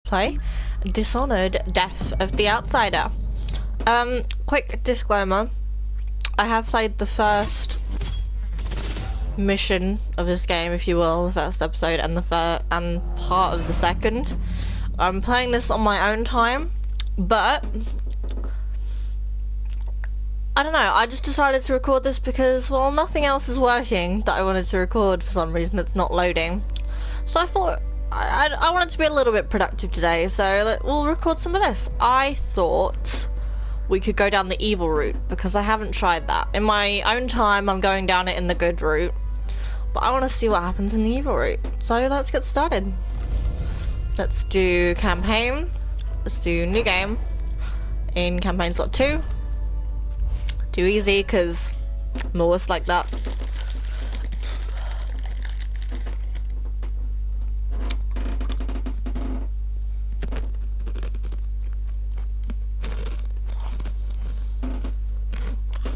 play Dishonored, Death of the Outsider. Quick disclaimer, I have played the first mission of this game, if you will, the first episode, and part of the second. I'm playing this on my own time, but I don't know, I just decided to record this because, well, nothing else is working that I wanted to record. For some reason it's not loading, so I thought I wanted to be a little bit productive today, so we'll record some of this. I thought we could go down the evil route because I haven't tried that. In my own time I'm going down it in the good route, but I want to see what happens in the evil route. So let's get started. Let's do campaign. Let's do new game in campaign slot 2. Do easy because I'm always like that.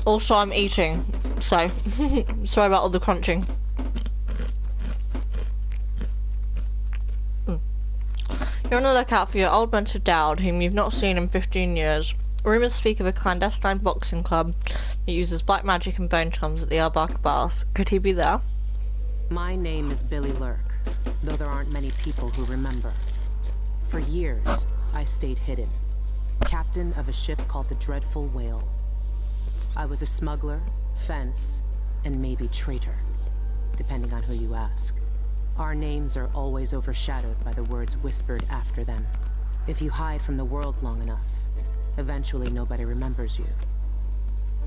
Also, I'm eating, so sorry about all the crunching. You're on the lookout for your old mentor Dowd, whom you've not seen in 15 years. Rumours speak of a clandestine boxing club that uses black magic and bone chums at the Albark Baths. Could he be there? My name is Billy Lurk, though there aren't many people who remember. For years, I stayed hidden, captain of a ship called the Dreadful Whale. I was a smuggler, fence, and maybe traitor, depending on who you ask. Our names are always overshadowed by the words whispered after them. If you hide from the world long enough, eventually nobody remembers you.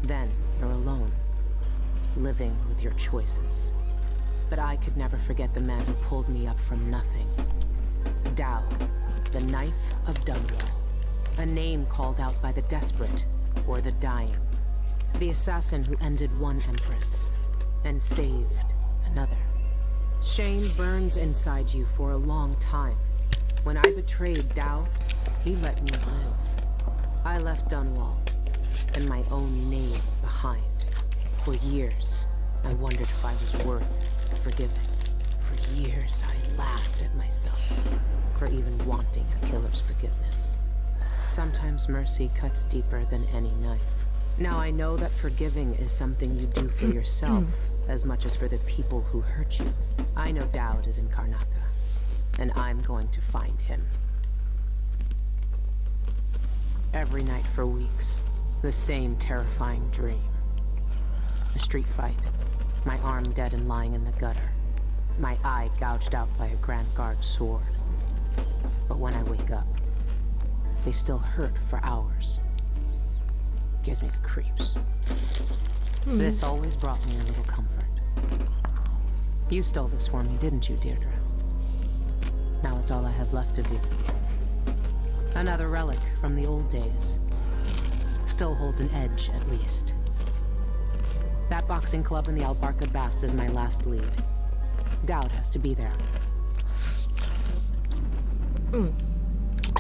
Then you're alone, living with your choices. But I could never forget the man who pulled me up from nothing. Dowd, the Knife of Dunwall. A name called out by the desperate or the dying. The assassin who ended one empress and saved another. Shame burns inside you for a long time. When I betrayed Dowd, he let me live. I left Dunwall and my own name behind. For years, I wondered if I was worth forgiving. For years, I laughed at myself for even wanting a killer's forgiveness. Sometimes mercy cuts deeper than any knife. Now I know that forgiving is something you do for yourself as much as for the people who hurt you. I know Dowd is in Karnaca, and I'm going to find him. Every night for weeks, the same terrifying dream. A street fight, my arm dead and lying in the gutter, my eye gouged out by a Grand Guard sword. But when I wake up, they still hurt for hours. Gives me the creeps. This always brought me a little comfort. You stole this for me, didn't you, Deirdre? Now it's all I have left of you. Another relic from the old days. Still holds an edge, at least. That boxing club in the Albarka Baths is my last lead. Dowd has to be there.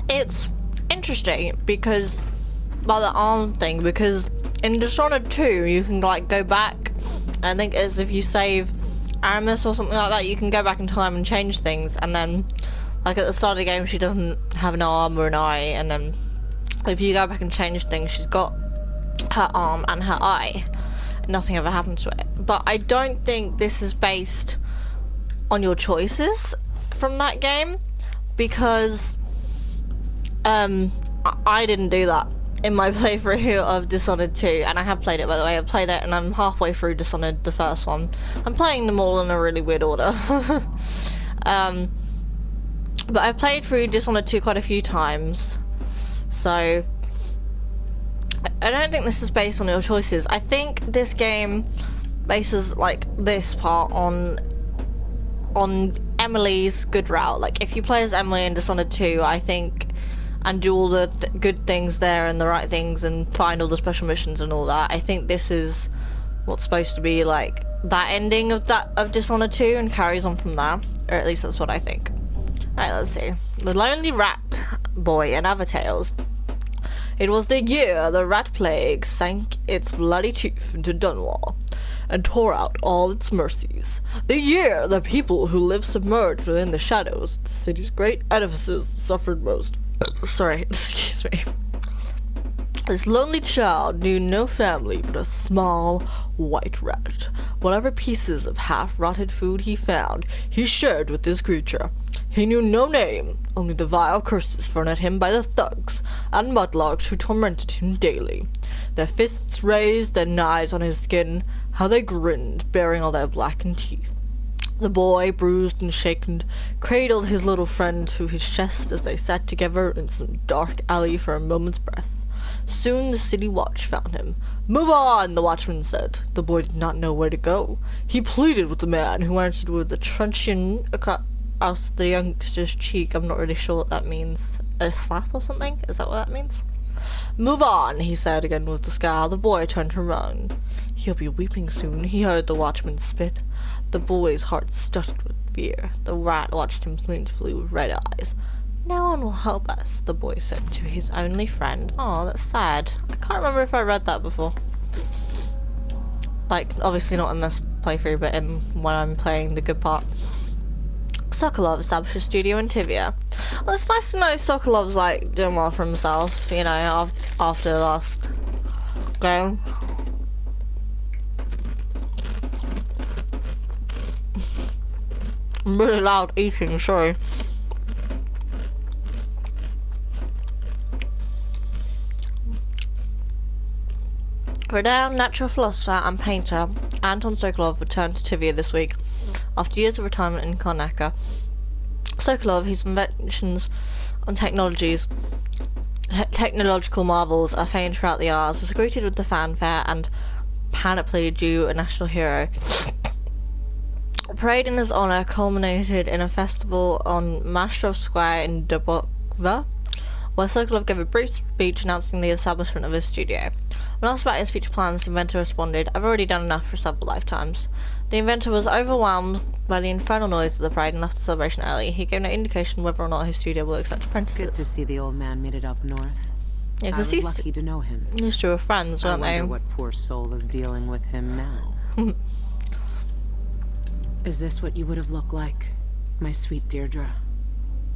It's interesting because about the arm thing, because in Dishonored 2 you can like go back, I think as if you save Aramis or something like that, you can go back in time and change things, and then like at the start of the game she doesn't have an arm or an eye, and then if you go back and change things she's got her arm and her eye. Nothing ever happens to it. But I don't think this is based on your choices from that game, because I didn't do that in my playthrough of Dishonored 2, and I have played it, by the way. I've played it and I'm halfway through Dishonored, the first one. I'm playing them all in a really weird order. But I've played through Dishonored 2 quite a few times, so I don't think this is based on your choices. I think this game bases like this part on Emily's good route. Like if you play as Emily in Dishonored 2, I think, and do all the good things there and the right things and find all the special missions and all that, I think this is what's supposed to be like that ending of Dishonored 2 and carries on from there, or at least that's what I think. Right, let's see. The Lonely Rat Boy and Other Tales. It was the year the rat plague sank its bloody tooth into Dunwall. and tore out all its mercies. The year the people who lived submerged within the shadows, the city's great edifices, suffered most. Sorry, excuse me. This lonely child knew no family but a small white rat. Whatever pieces of half-rotted food he found, he shared with this creature. He knew no name, only the vile curses thrown at him by the thugs and mudlarks who tormented him daily. Their fists raised, their knives on his skin, how they grinned, baring all their blackened teeth. The boy, bruised and shaken, cradled his little friend to his chest as they sat together in some dark alley for a moment's breath. Soon the city watch found him. "Move on," the watchman said. The boy did not know where to go. He pleaded with the man, who answered with a truncheon across the youngster's cheek. I'm not really sure what that means. A slap or something? Is that what that means? "Move on," he said again with a scowl. The boy turned to run. "He'll be weeping soon," he heard the watchman spit. The boy's heart stuttered with fear. The rat watched him plaintively with red eyes. "No one will help us," the boy said to his only friend. Oh, that's sad. I can't remember if I read that before. Like, obviously not in this playthrough, but in when I'm playing the good part. Sokolov established a studio in Tivia. Well, it's nice to know Sokolov's, like, doing well for himself, you know, after the last game. I'm really loud eating, sorry. Renowned natural philosopher and painter Anton Sokolov returned to Tivia this week after years of retirement in Karnaca. Sokolov, whose inventions and technological marvels are famed throughout the Isles, was greeted with the fanfare and panoply due a national hero. A parade in his honour culminated in a festival on Mastrov Square in Dubokva, where Sokolov gave a brief speech announcing the establishment of his studio. When asked about his future plans, the inventor responded, "I've already done enough for several lifetimes." The inventor was overwhelmed by the infernal noise of the parade and left the celebration early. He gave no indication whether or not his studio will accept apprentices. Good to see the old man made it up north. Yeah, I was because lucky to know him. these two were friends, weren't I they? wonder what poor soul is dealing with him now. Is this what you would have looked like, my sweet Deirdre?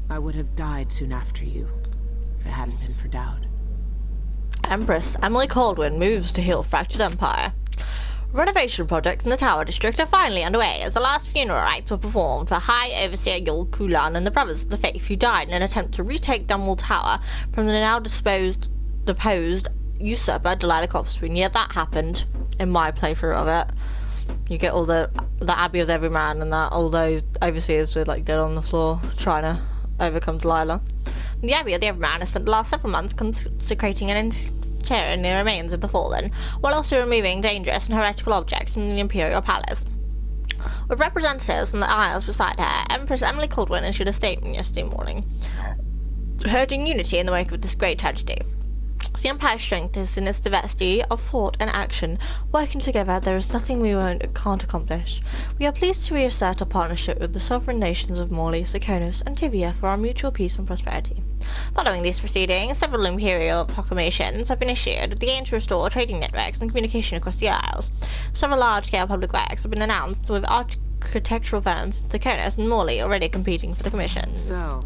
I would have died soon after you, if it hadn't been for Dowd. Empress Emily Caldwin moves to heal fractured empire. Renovation projects in the Tower District are finally underway as the last funeral rites were performed for High Overseer Yul Kulan and the Brothers of the Faith who died in an attempt to retake Dunwall Tower from the now deposed usurper Delilah Copspoon. Yeah, that happened in my playthrough of it. You get all the Abbey of the Every Man and that, all those overseers were like dead on the floor trying to overcome Delilah. The Abbey of the Every Man has spent the last several months consecrating and interring the remains of the fallen, while also removing dangerous and heretical objects from the Imperial Palace. With representatives from the Isles beside her, Empress Emily Caldwin issued a statement yesterday morning, urging unity in the wake of this great tragedy. The Empire's strength is in its diversity of thought and action. Working together, there is nothing we can't accomplish. We are pleased to reassert our partnership with the sovereign nations of Morley, Serkonos, and Tivia for our mutual peace and prosperity. Following these proceedings, several imperial proclamations have been issued with the aim to restore trading networks and communication across the Isles. Several large-scale public works have been announced, with architectural firms in Serkonos and Morley already competing for the commissions. So,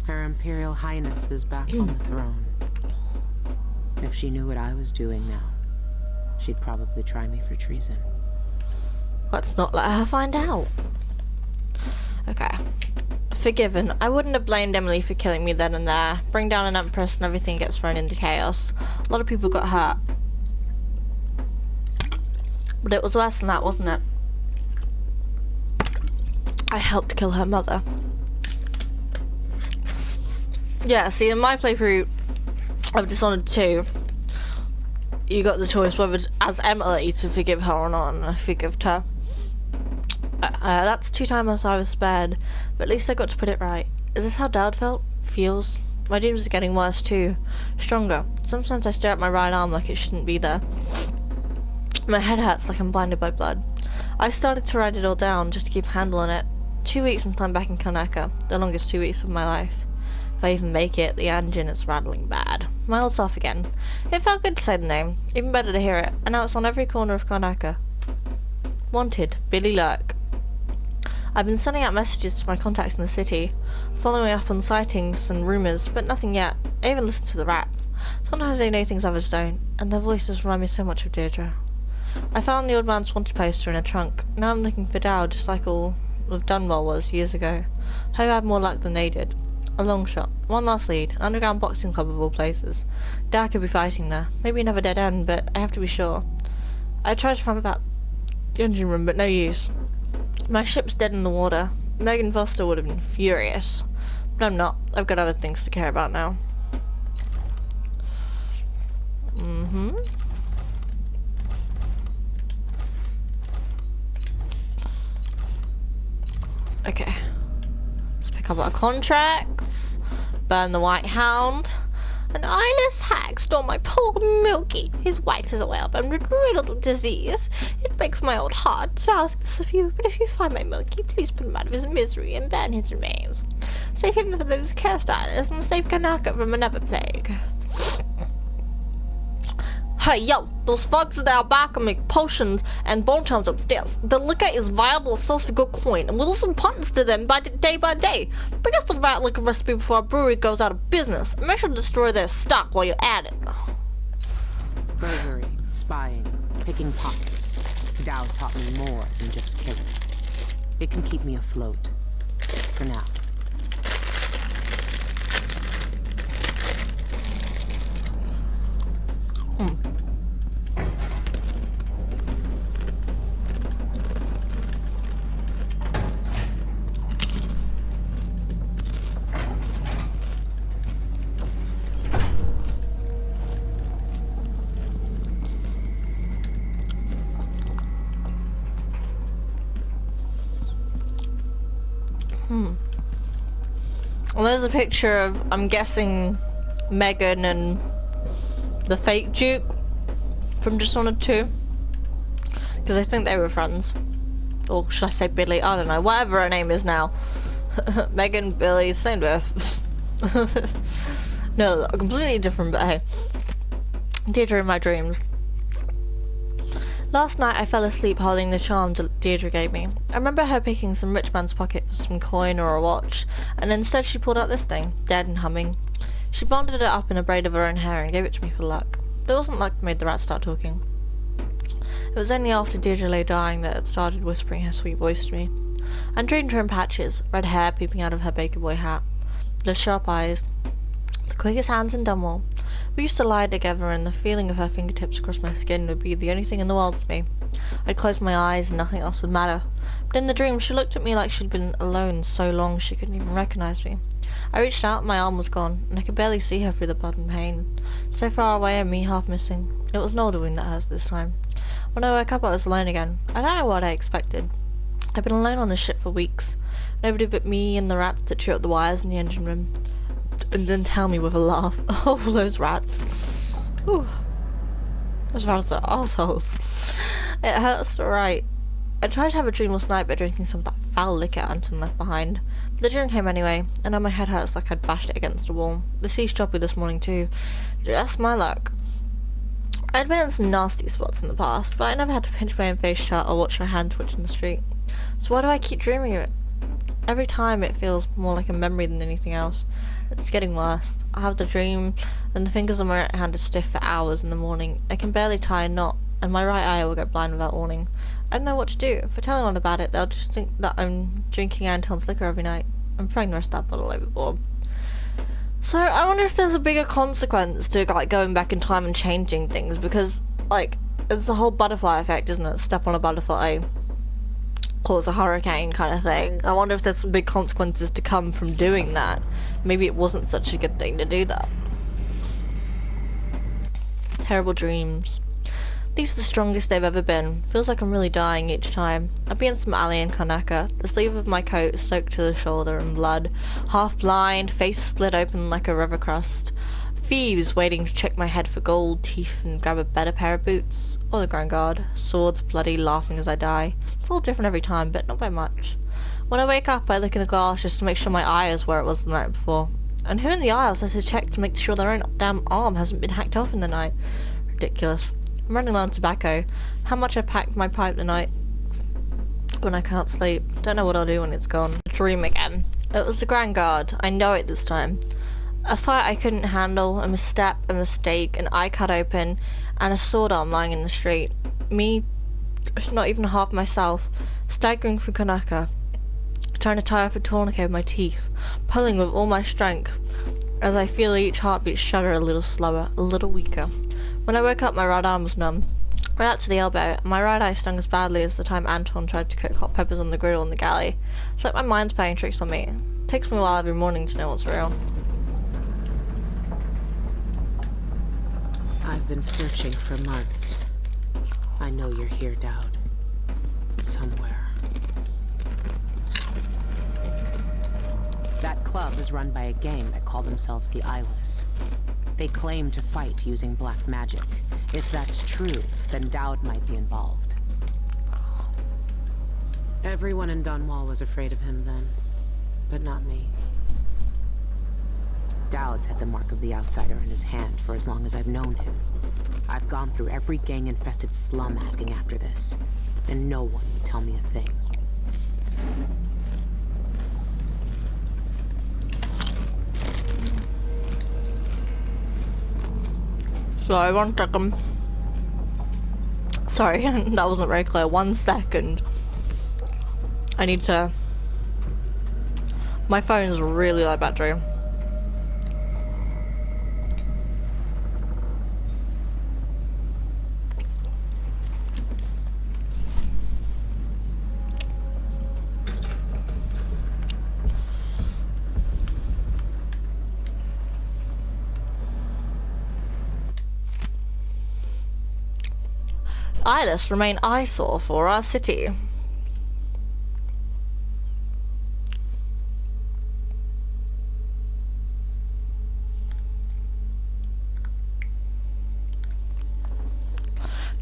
Her Imperial Highness is back on the throne. If she knew what I was doing now, she'd probably try me for treason. Let's not let her find out. Okay. Forgiven. I wouldn't have blamed Emily for killing me then and there. Bring down an empress and everything gets thrown into chaos. A lot of people got hurt. But it was worse than that, wasn't it? I helped kill her mother. Yeah, see, in my playthrough of Dishonored 2, you got the choice whether, as Emily, to forgive her or not, and I forgived her. That's 2 times I was spared, but at least I got to put it right. Is this how Dad feels? My dreams are getting worse too. Stronger. Sometimes I stare at my right arm like it shouldn't be there. My head hurts like I'm blinded by blood. I started to write it all down just to keep a handle on it. 2 weeks since I'm back in Karnaca, the longest 2 weeks of my life. If I even make it, the engine is rattling bad. My old self again. It felt good to say the name. Even better to hear it. And now it's on every corner of Karnaca. Wanted, Billy Lurk. I've been sending out messages to my contacts in the city, following up on sightings and rumours, but nothing yet. I even listen to the rats. Sometimes they know things others don't, and their voices remind me so much of Deirdre. I found the old man's wanted poster in a trunk. Now I'm looking for Dow, just like all of Dunwell was years ago. Hope I have more luck than they did. A long shot. One last lead. An underground boxing club of all places. Dow could be fighting there. Maybe another dead end, but I have to be sure. I tried to find that engine room, but no use. My ship's dead in the water. Megan Foster would have been furious. But I'm not. I've got other things to care about now. Okay. Let's pick up our contracts. Burn the White Hound. An eyeless hag stole my poor Milky. His white is well, but riddled with disease. It breaks my old heart to ask this of you, but if you find my Milky, please put him out of his misery and burn his remains. Save him for those cursed islands and save Kanaka from another plague. Hey, yo, those thugs that are back and make potions and bone charms upstairs. The liquor is viable, it sells for good coin, and will lose importance to them day by day. Bring us the rat liquor recipe before our brewery goes out of business. And make sure to destroy their stock while you're at it. Burglary, spying, picking pockets. Dow taught me more than just killing. It can keep me afloat. For now. Well, there's a picture of, I'm guessing, Megan and the fake Duke from Dishonored 2. Because I think they were friends. Or should I say Billy? I don't know. Whatever her name is now. Megan, Billy, same birth. No, completely different, but hey. Deirdre in my dreams. Last night I fell asleep holding the charm Deirdre gave me. I remember her picking some rich man's pocket for some coin or a watch, and instead she pulled out this thing, dead and humming. She bonded it up in a braid of her own hair and gave it to me for luck. It wasn't luck that made the rat start talking. It was only after Deirdre lay dying that it started whispering her sweet voice to me. I dreamed her in patches, red hair peeping out of her baker boy hat, the sharp eyes, the quickest hands in Dunwell. We used to lie together, and the feeling of her fingertips across my skin would be the only thing in the world to me. I'd close my eyes and nothing else would matter. But in the dream, she looked at me like she'd been alone so long she couldn't even recognize me. I reached out, my arm was gone, and I could barely see her through the blood and pain. So far away and me half missing. It was an older wound that hurt this time. When I woke up, I was alone again. I don't know what I expected. I've been alone on this ship for weeks. Nobody but me and the rats that chew up the wires in the engine room. And then tell me with a laugh. Oh, those rats. Whew. Those rats are assholes. It hurts to write. I tried to have a dream last night by drinking some of that foul liquor Anton left behind. But the dream came anyway, and now my head hurts like I'd bashed it against a wall. The sea's choppy this morning too. Just my luck. I'd been in some nasty spots in the past, but I never had to pinch my own face shut or watch my hand twitch in the street. So why do I keep dreaming of it? Every time it feels more like a memory than anything else. It's getting worse. I have the dream, and the fingers on my right hand are stiff for hours in the morning. I can barely tie a knot, and my right eye will go blind without warning. I don't know what to do. If I tell anyone about it, they'll just think that I'm drinking Anton's liquor every night. I'm throwing the rest of that bottle overboard. So I wonder if there's a bigger consequence to like going back in time and changing things, because like it's the whole butterfly effect, isn't it? Step on a butterfly, cause a hurricane kind of thing. I wonder if there's some big consequences to come from doing that. Maybe it wasn't such a good thing to do that. Terrible dreams. These are the strongest they've ever been. Feels like I'm really dying each time. I'll be in some alley in Kanaka. The sleeve of my coat is soaked to the shoulder in blood. Half blind, face split open like a river crust. Thieves waiting to check my head for gold teeth and grab a better pair of boots. Or the Grand Guard. Swords bloody, laughing as I die. It's all different every time, but not by much. When I wake up, I look in the glass just to make sure my eye is where it was the night before. And who in the aisles has to check to make sure their own damn arm hasn't been hacked off in the night? Ridiculous. I'm running low on tobacco. How much I've packed my pipe tonight? when I can't sleep. Don't know what I'll do when it's gone. Dream again. It was the Grand Guard. I know it this time. A fight I couldn't handle, a misstep, a mistake, an eye cut open, and a sword arm lying in the street. Me, not even half myself, staggering through Kanaka, trying to tie up a tourniquet with my teeth, pulling with all my strength, as I feel each heartbeat shudder a little slower, a little weaker. When I woke up, my right arm was numb, right up to the elbow, and my right eye stung as badly as the time Anton tried to cook hot peppers on the grill in the galley. It's like my mind's playing tricks on me. It takes me a while every morning to know what's real. I've been searching for months. I know you're here, Dowd. Somewhere. That club is run by a gang that call themselves the Eyeless. They claim to fight using black magic. If that's true, then Dowd might be involved. Everyone in Dunwall was afraid of him then, but not me. Dowd's had the mark of the outsider in his hand for as long as I've known him. I've gone through every gang-infested slum asking after this, and no one would tell me a thing. Sorry, 1 second. Sorry, that wasn't very clear. 1 second. I need to... My phone's really low battery. Eyeless remain eyesore for our city.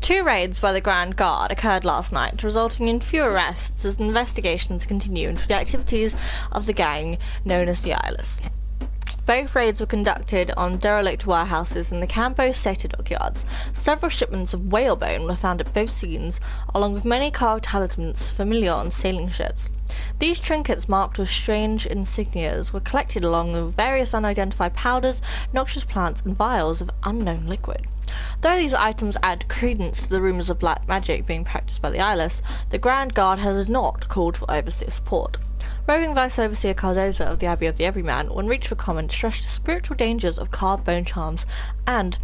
Two raids by the Grand Guard occurred last night, resulting in few arrests as investigations continue into the activities of the gang known as the Eyeless. Both raids were conducted on derelict warehouses in the Campo Seto dockyards. Several shipments of whalebone were found at both scenes, along with many carved talismans familiar on sailing ships. These trinkets marked with strange insignias were collected along with various unidentified powders, noxious plants, and vials of unknown liquid. Though these items add credence to the rumours of black magic being practiced by the Eyeless, the Grand Guard has not called for overseer support. Roving Vice Overseer Cardoza of the Abbey of the Everyman, when reached for comment, stressed the spiritual dangers of carved bone charms and,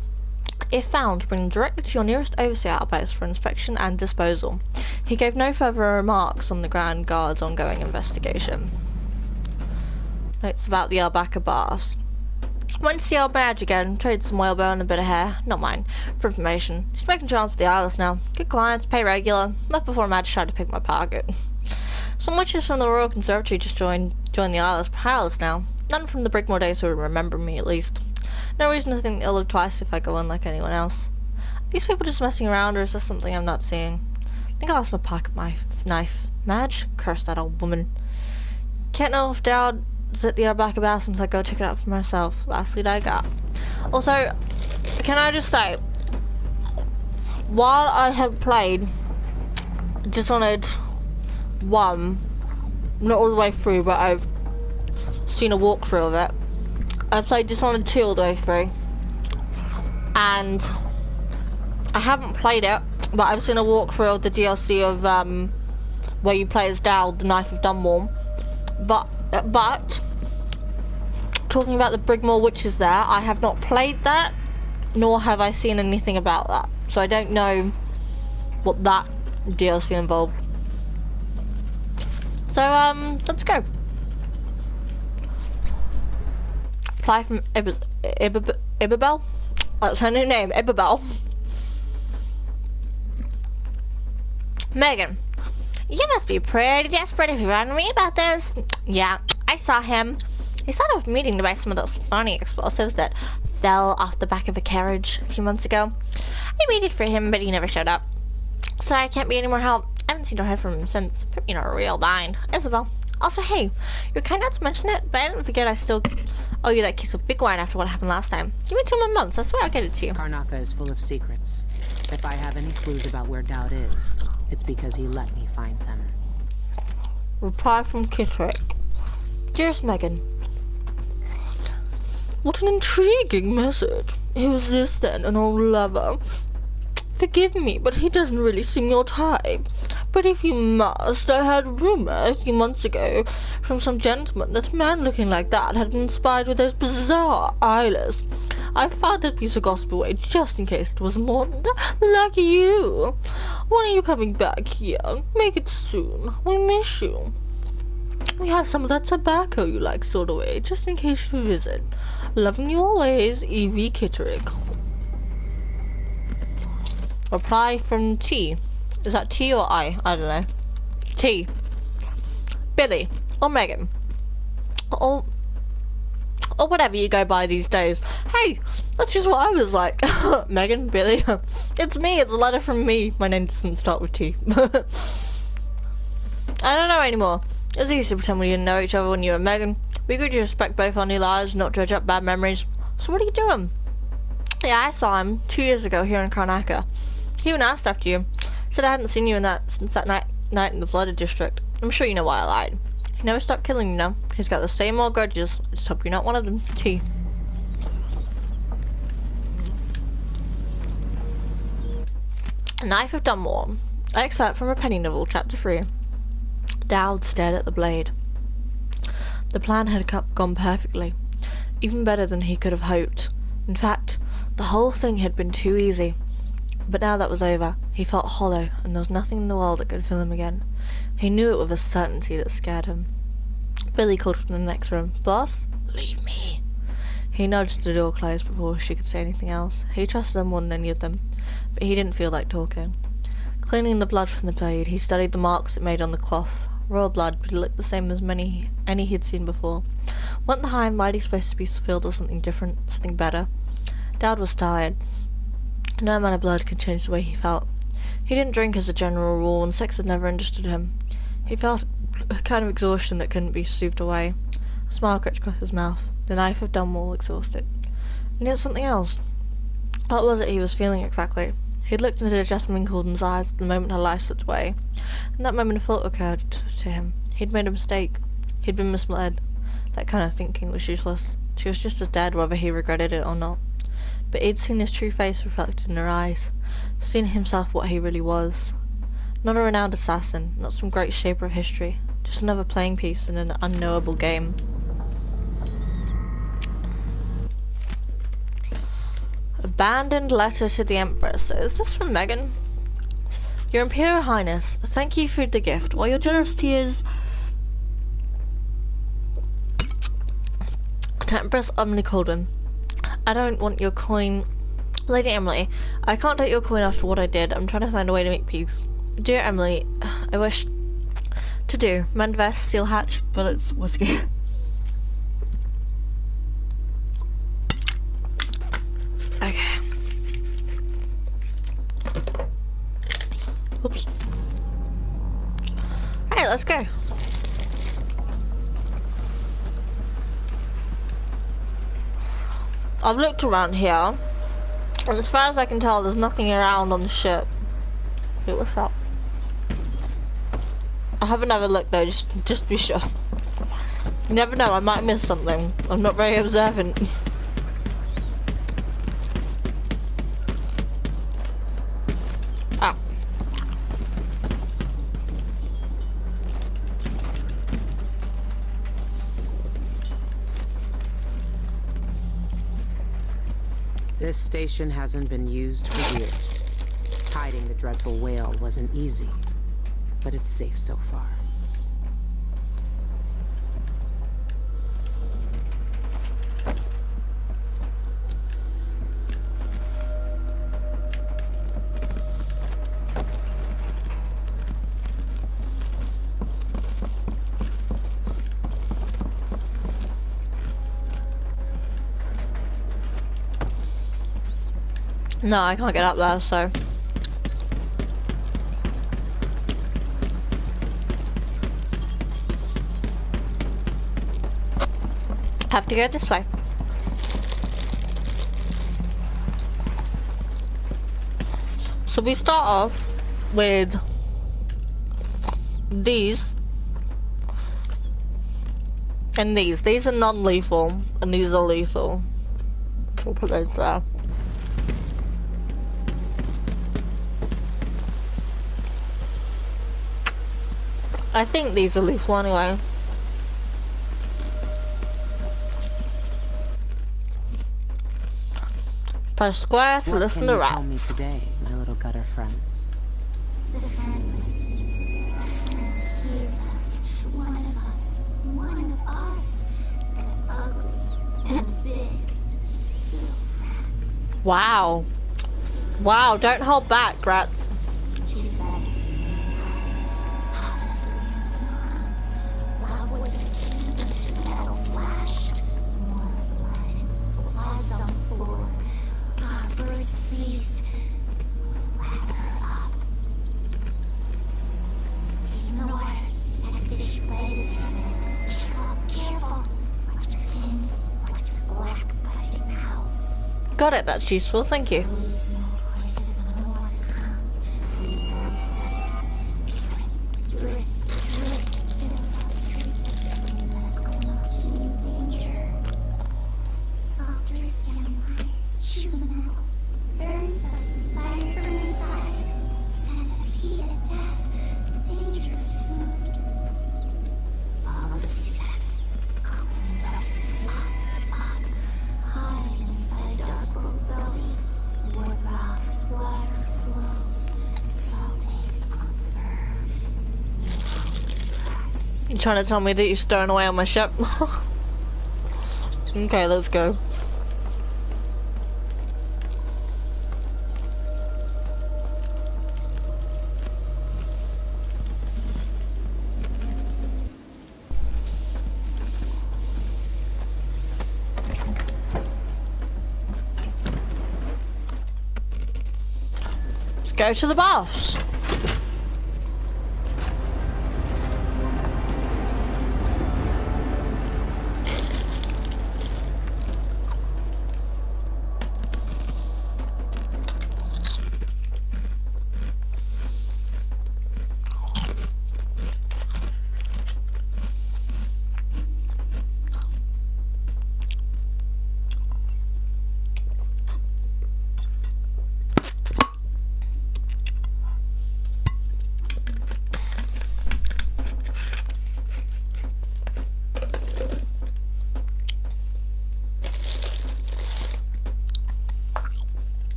if found, bring them directly to your nearest overseer outpost for inspection and disposal. He gave no further remarks on the Grand Guard's ongoing investigation. Notes about the Albaca Baths. Went to see old Badge again, traded some whalebone and a bit of hair, not mine, for information. Just making charms with the Eyeless now. Good clients, pay regular, left before Madge tried to pick my pocket. Some witches from the Royal Conservatory just joined the Eyeless Palace now. None from the Brigmore days who would remember me, at least. No reason to think they'll look twice if I go in like anyone else. Are these people just messing around, or is there something I'm not seeing? I think I lost my pocket knife. Madge? Curse that old woman. Can't know if Dowd's at the Albaca Bath since I go check it out for myself. Last lead I got. Also, can I just say, while I have played Dishonored 1, not all the way through, but I've seen a walkthrough of it. I played Dishonored 2 all the way through, and I haven't played it, but I've seen a walkthrough of the DLC of where you play as Dowd, the Knife of Dunwall. But talking about the Brigmore witches there, I have not played that, nor have I seen anything about that, so I don't know what that DLC involved. So, let's go. Fly from Ibabel? That's her new name, Ibabel. Megan, you must be pretty desperate if you're on me about this. Yeah, I saw him. He started off meeting to buy some of those funny explosives that fell off the back of a carriage a few months ago. I waited for him, but he never showed up. So I can't be any more help. I haven't seen or heard from him since. Put me in a real bind. Isabel. Also, hey, you're kind enough to mention it, but I didn't forget I still owe you that case of big wine after what happened last time. Give me 2 more months. I swear I'll get it to you. Karnaca is full of secrets. If I have any clues about where Dowd is, it's because he let me find them. Reply from Kittrick. Dearest Megan, what an intriguing message. Who's this then, an old lover? Forgive me, but he doesn't really seem your type. But if you must, I heard a rumour a few months ago from some gentleman that a man looking like that had been inspired with those bizarre eyelids. I filed that piece of gossip away just in case it was more like you. When are you coming back here? Make it soon. We miss you. We have some of that tobacco you like stored away, just in case you visit. Loving you always, Evie Kitterick. Reply from T. Is that T or I? I don't know. T. Billy. Or Megan. Or whatever you go by these days. Hey, that's just what I was like. Megan, Billy. It's me, it's a letter from me. My name doesn't start with T. I don't know anymore. It was easy to pretend we didn't know each other when you were Megan. We could just respect both our new lives, not dredge up bad memories. So what are you doing? Yeah, I saw him 2 years ago here in Karnaka. He even asked after you. Said I hadn't seen you since that night in the flooded district. I'm sure you know why I lied. He never stopped killing you now. He's got the same old grudges. I just hope you're not one of them. T. A Knife of Dunmore. Excerpt from a penny novel, chapter 3. Dowd stared at the blade. The plan had gone perfectly. Even better than he could have hoped. In fact, the whole thing had been too easy. But now that was over, he felt hollow, and there was nothing in the world that could fill him again. He knew it with a certainty that scared him. Billy called from the next room. Boss? Leave me. He nudged the door closed before she could say anything else. He trusted them more than any of them, but he didn't feel like talking. Cleaning the blood from the blade, he studied the marks it made on the cloth. Royal blood, but it looked the same as any he'd seen before. Weren't the high and mighty supposed to be filled with something different, something better? Dad was tired. No amount of blood could change the way he felt. He didn't drink as a general rule, and sex had never interested him. He felt a kind of exhaustion that couldn't be soothed away. A smile crept across his mouth. The Knife of Dunwall, exhausted. And yet something else. What was it he was feeling exactly? He'd looked into Jasmine Golden's eyes the moment her life slipped away. In that moment a thought occurred to him. He'd made a mistake. He'd been misled. That kind of thinking was useless. She was just as dead whether he regretted it or not. But he'd seen his true face reflected in her eyes, seen himself what he really was. Not a renowned assassin, not some great shaper of history, just another playing piece in an unknowable game. Abandoned letter to the Empress. Is this from Megan? Your Imperial Highness, thank you for the gift. While your generosity is to Empress Emily Colden, I don't want your coin. Lady Emily, I can't take your coin after what I did. I'm trying to find a way to make peace. Dear Emily, I wish to do. Mend vest, seal hatch, bullets, whiskey. Okay. Oops. Hey, let's go. I've looked around here, and as far as I can tell, there's nothing around on the ship. Wait, what's up? I have another look though, just to be sure. You never know, I might miss something. I'm not very observant. Ah. This station hasn't been used for years. Hiding the dreadful whale wasn't easy, but it's safe so far. No, I can't get up there, so. Have to go this way. So we start off with these And these are non-lethal, and these are lethal. We'll put those there. I think these are lethal anyway. Press square to listen to What can you tell me rats. today, my little gutter friends? The friend sees, the friend hears us. One of us, ugly and big, still friend. Wow. Wow, don't hold back, rats. She fed us many times, tossed us sweets and crumbs. Love was a skin, metal flashed, more blood, floods on the floor. Our first feast, wrap her up. You know what? That fish legs just careful. Watch your fins, watch your black biting mouths. Got it, that's useful, thank you. Really small voices when the water comes. Leave voices. Drip, fills up street, brings us close to new danger. Softer samurais, chew the metal, burns us fire from inside. Scent of heat and death, dangerous food. Follow the scent, clean up, hide inside dark boat belly. Wood rocks, water flows, salt tastes on fur. Grass. You trying to tell me that you're stowing away on my ship? Okay, let's go. Let's go to the boss.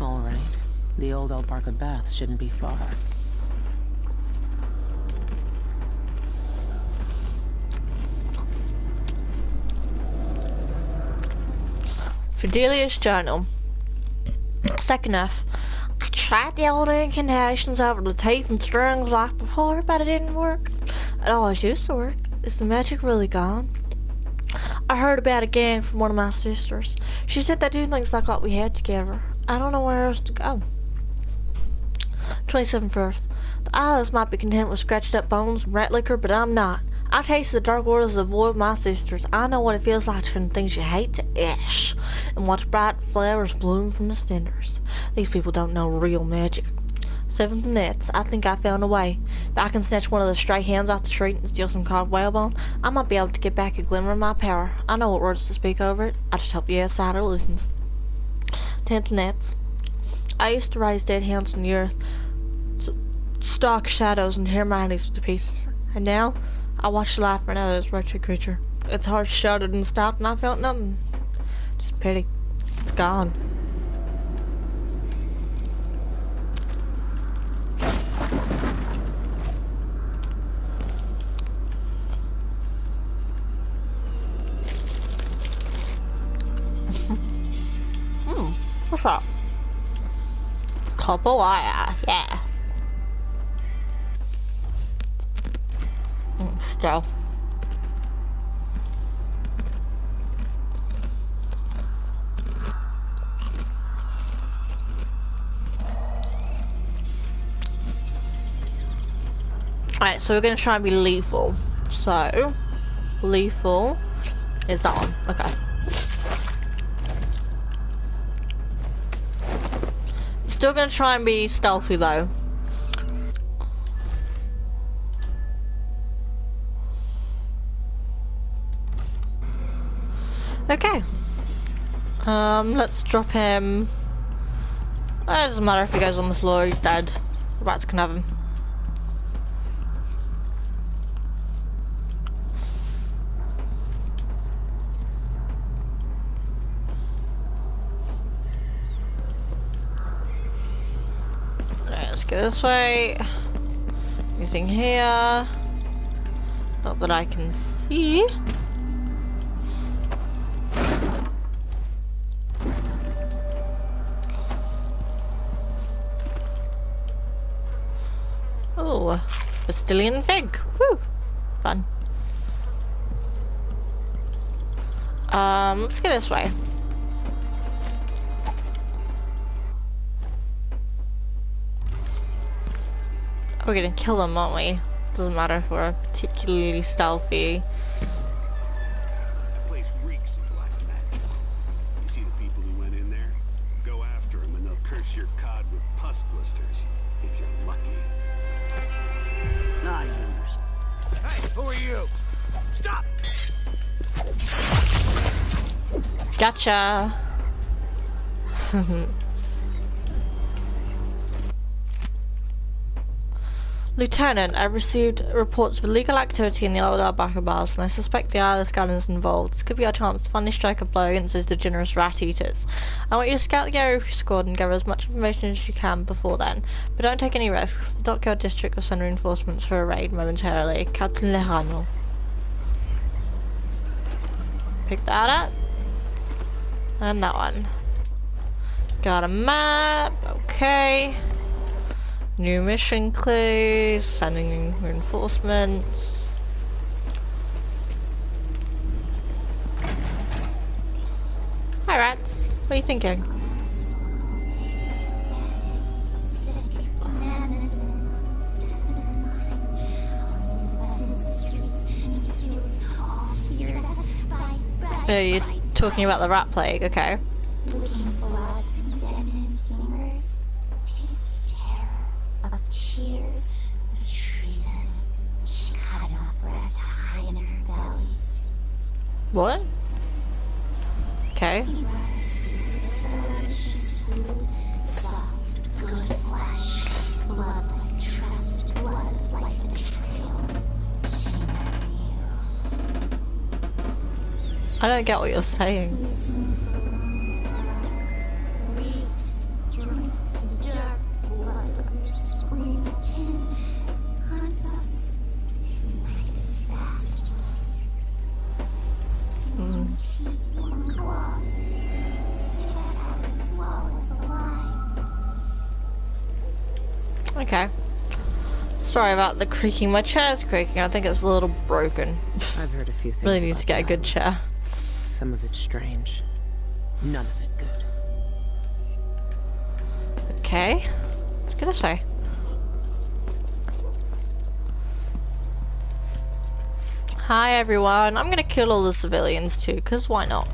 All right. The old Albarca baths shouldn't be far. Fidelia's journal. Second F. I tried the old incantations over the teeth and strings like before, but it didn't work. It always used to work. Is the magic really gone? I heard about a gang from one of my sisters. She said they do things like what we had together. I don't know where else to go. 27th. The others might be content with scratched up bones and rat liquor, but I'm not. I tasted the dark waters of the void with my sisters. I know what it feels like to turn things you hate to ash and watch bright flowers bloom from the cinders. These people don't know real magic. 7th nets. I think I found a way. If I can snatch one of the stray hands off the street and steal some carved whalebone, I might be able to get back a glimmer of my power. I know what words to speak over it. I just hope the outsider listens. 10th nets. I used to raise dead hands from the earth, stalk shadows and tear minds to pieces. And now, I watch the life of another wretched creature. Its heart shuddered and stopped, and I felt nothing. Just pity. It's gone. What's up? Couple wire, yeah. Still. Alright, so we're gonna try and be lethal. So, lethal is that one. Okay. Still gonna try and be stealthy though. Okay. Let's drop him. It doesn't matter if he goes on the floor, he's dead. Rats can have him. Alright, let's go this way. Anything here? Not that I can see. Oh, Bastilian fig. Woo! Fun. Let's go this way. We're gonna kill them, aren't we? Doesn't matter if we're particularly stealthy. The place reeks of black magic. You see the people who went in there? Go after them and they'll curse your cod with pus blisters, if you're lucky. Ah, you. Hey, who are you? Stop! Gotcha. Lieutenant, I've received reports of illegal activity in the old Albaca bars, and I suspect the Isle Scan is involved. This could be our chance to finally strike a blow against those degenerate rat eaters. I want you to scout the area with your squad and gather as much information as you can before then, but don't take any risks. The Dockyard District will send reinforcements for a raid momentarily. Captain Lejano. Pick that up. And that one. Got a map. Okay. New mission clues, sending in reinforcements. Hi rats, what are you thinking? Oh, you're talking about the rat plague, okay. Looking blood and dead in its fingers. Taste of terror. Of tears, of treason. She cut enough for us to hide in her bellies. What? Okay. We breastfeed delicious food, soft, good flesh, blood like trust, blood like betrayal. She never knew. I don't get what you're saying. Snooze alone. Leaves, drink, dark blood, scream kin, hunts us. His night is fast. Teeth and claws, sniff us out and swallow us alive. Okay. Sorry about the creaking. My chair's creaking. I think it's a little broken. I've heard a few things. Really need about to get a good the chair. Isles. Some of it's strange. None of it good. Okay. Let's go this way. Hi everyone. I'm gonna kill all the civilians too, because why not?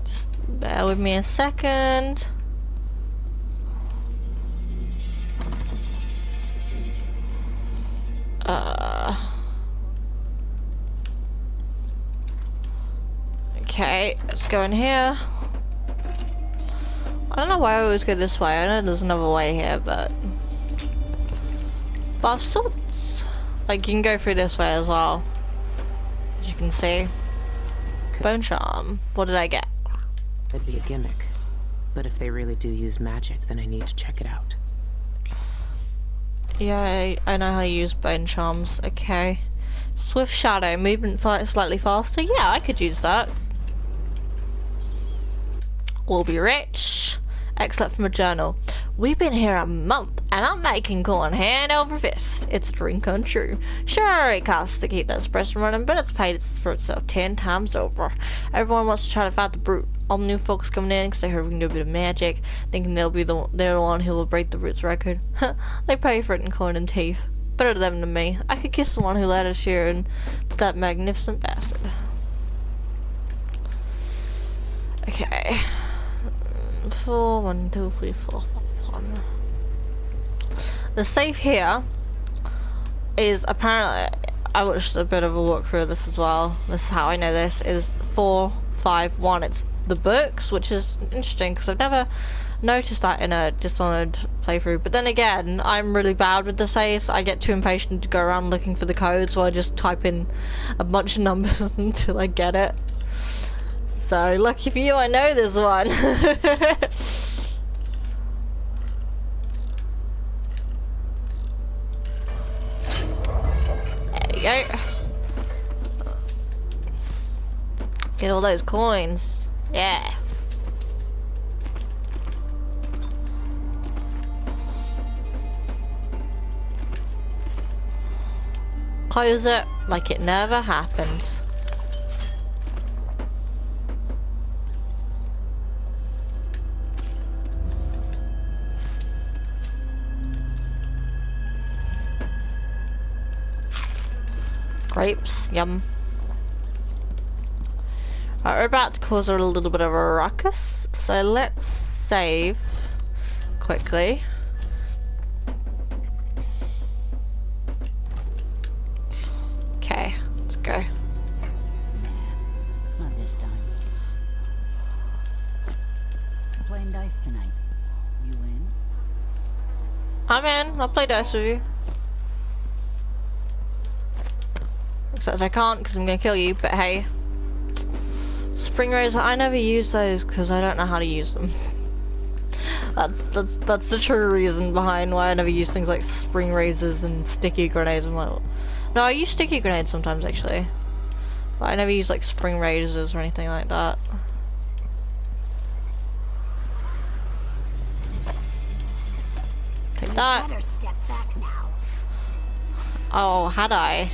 Just bear with me a second. Okay, let's go in here. I don't know why I always go this way. I know there's another way here, but of sorts. Like, you can go through this way as well. As you can see. Bone charm. What did I get? It'd be a gimmick. But if they really do use magic, then I need to check it out. Yeah, I know how to use bone charms. Okay. Swift shadow. Movement slightly faster. Yeah, I could use that. We'll be rich. Excerpt from a journal. We've been here a month, and I'm making corn hand over fist. It's a dream come true. Sure, it costs to keep that expression running, but it's paid for itself 10 times over. Everyone wants to try to fight the brute. All the new folks coming in because they heard we can do a bit of magic, thinking they're the one who will break the brute's record. They pay for it in corn and teeth. Better them than me. I could kiss the one who led us here and that magnificent bastard. Okay. 4, 1, 2, 3, 4, 5, 1. The safe here is apparently, I watched a bit of a walkthrough of this as well. This is how I know this is 451. It's the books, which is interesting because I've never noticed that in a Dishonored playthrough. But then again, I'm really bad with the saves. I get too impatient to go around looking for the code, so I just type in a bunch of numbers until I get it. So lucky for you, I know this one. There you go. Get all those coins. Yeah. Close it like it never happened. Grapes, yum. Right, we're about to cause a little bit of a ruckus, so let's save quickly. Okay, let's go. Not this time. I'm playing dice tonight. You in? I'm in. I'll play dice with you. Except I can't because I'm gonna kill you, but hey. Spring razor, I never use those because I don't know how to use them. That's the true reason behind why I never use things like spring razors and sticky grenades. I'm like, no, I use sticky grenades sometimes actually, but I never use like spring razors or anything like that. Take that. Better step back now. Oh, had I?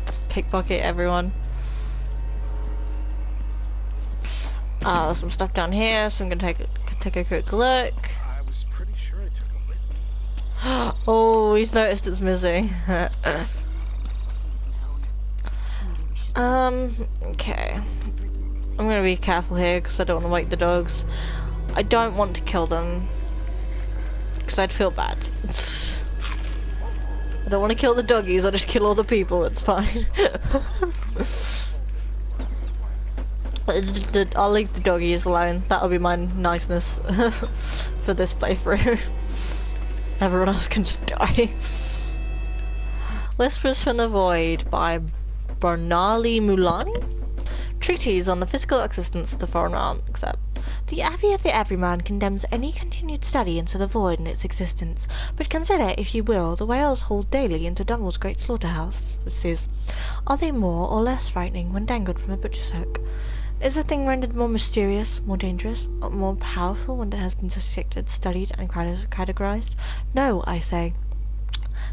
Let's pickpocket everyone. Some stuff down here, so I'm gonna take a quick look. I was pretty sure I took it with me. Oh, he's noticed it's missing. Okay. I'm gonna be careful here because I don't want to wake the dogs. I don't want to kill them because I'd feel bad. I don't want to kill the doggies, I'll just kill all the people, it's fine. I'll leave the doggies alone. That'll be my niceness for this playthrough. Everyone else can just die. Whispers from the Void by Barnali Mulani? Treatise on the physical existence of the foreign realm, except the Abbey of the Everyman condemns any continued study into the void and its existence, but consider, if you will, the whales hauled daily into Dunwall's great slaughterhouse. This is, are they more or less frightening when dangled from a butcher's hook? Is the thing rendered more mysterious, more dangerous, or more powerful when it has been dissected, studied, and categorized? No, I say.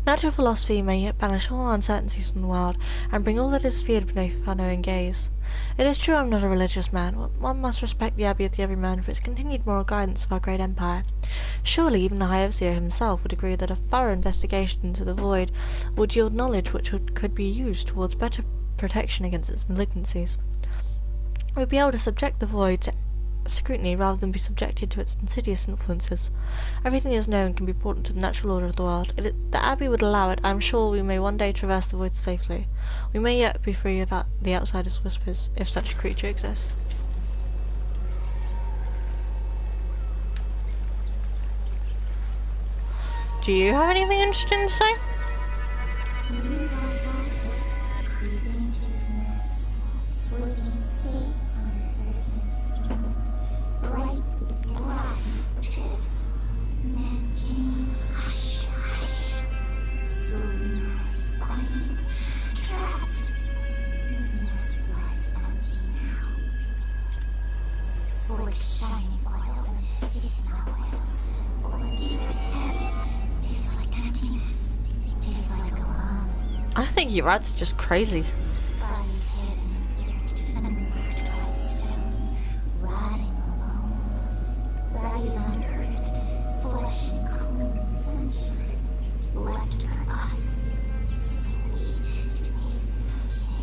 Natural philosophy may yet banish all uncertainties from the world, and bring all that is feared beneath our knowing gaze. It is true I am not a religious man. One must respect the Abbey of the Everyman for its continued moral guidance of our great empire. Surely even the High Overseer himself would agree that a thorough investigation into the void would yield knowledge which could be used towards better protection against its malignancies. We would be able to subject the void to scrutiny rather than be subjected to its insidious influences. Everything that is known can be brought into the natural order of the world. The Abbey would allow it. I am sure we may one day traverse the void safely. We may yet be free of the outsider's whispers, if such a creature exists. Do you have anything interesting to say? He's like us, creeping into his nest, sleeping safe on earth and stone, bright with blood and piss. Man king, hush, hush, silver eyes, bite, trapped. His nest lies empty now. Full of shining oil and seasonal oils, or deep in heaven. Tastes like emptiness. Tastes like alone. I think you're right, it's just crazy. Bodies hidden in dirt and unmarked white stone, rotting alone. Bodies unearthed, flesh and clean sunshine, left for us. Sweet taste of decay.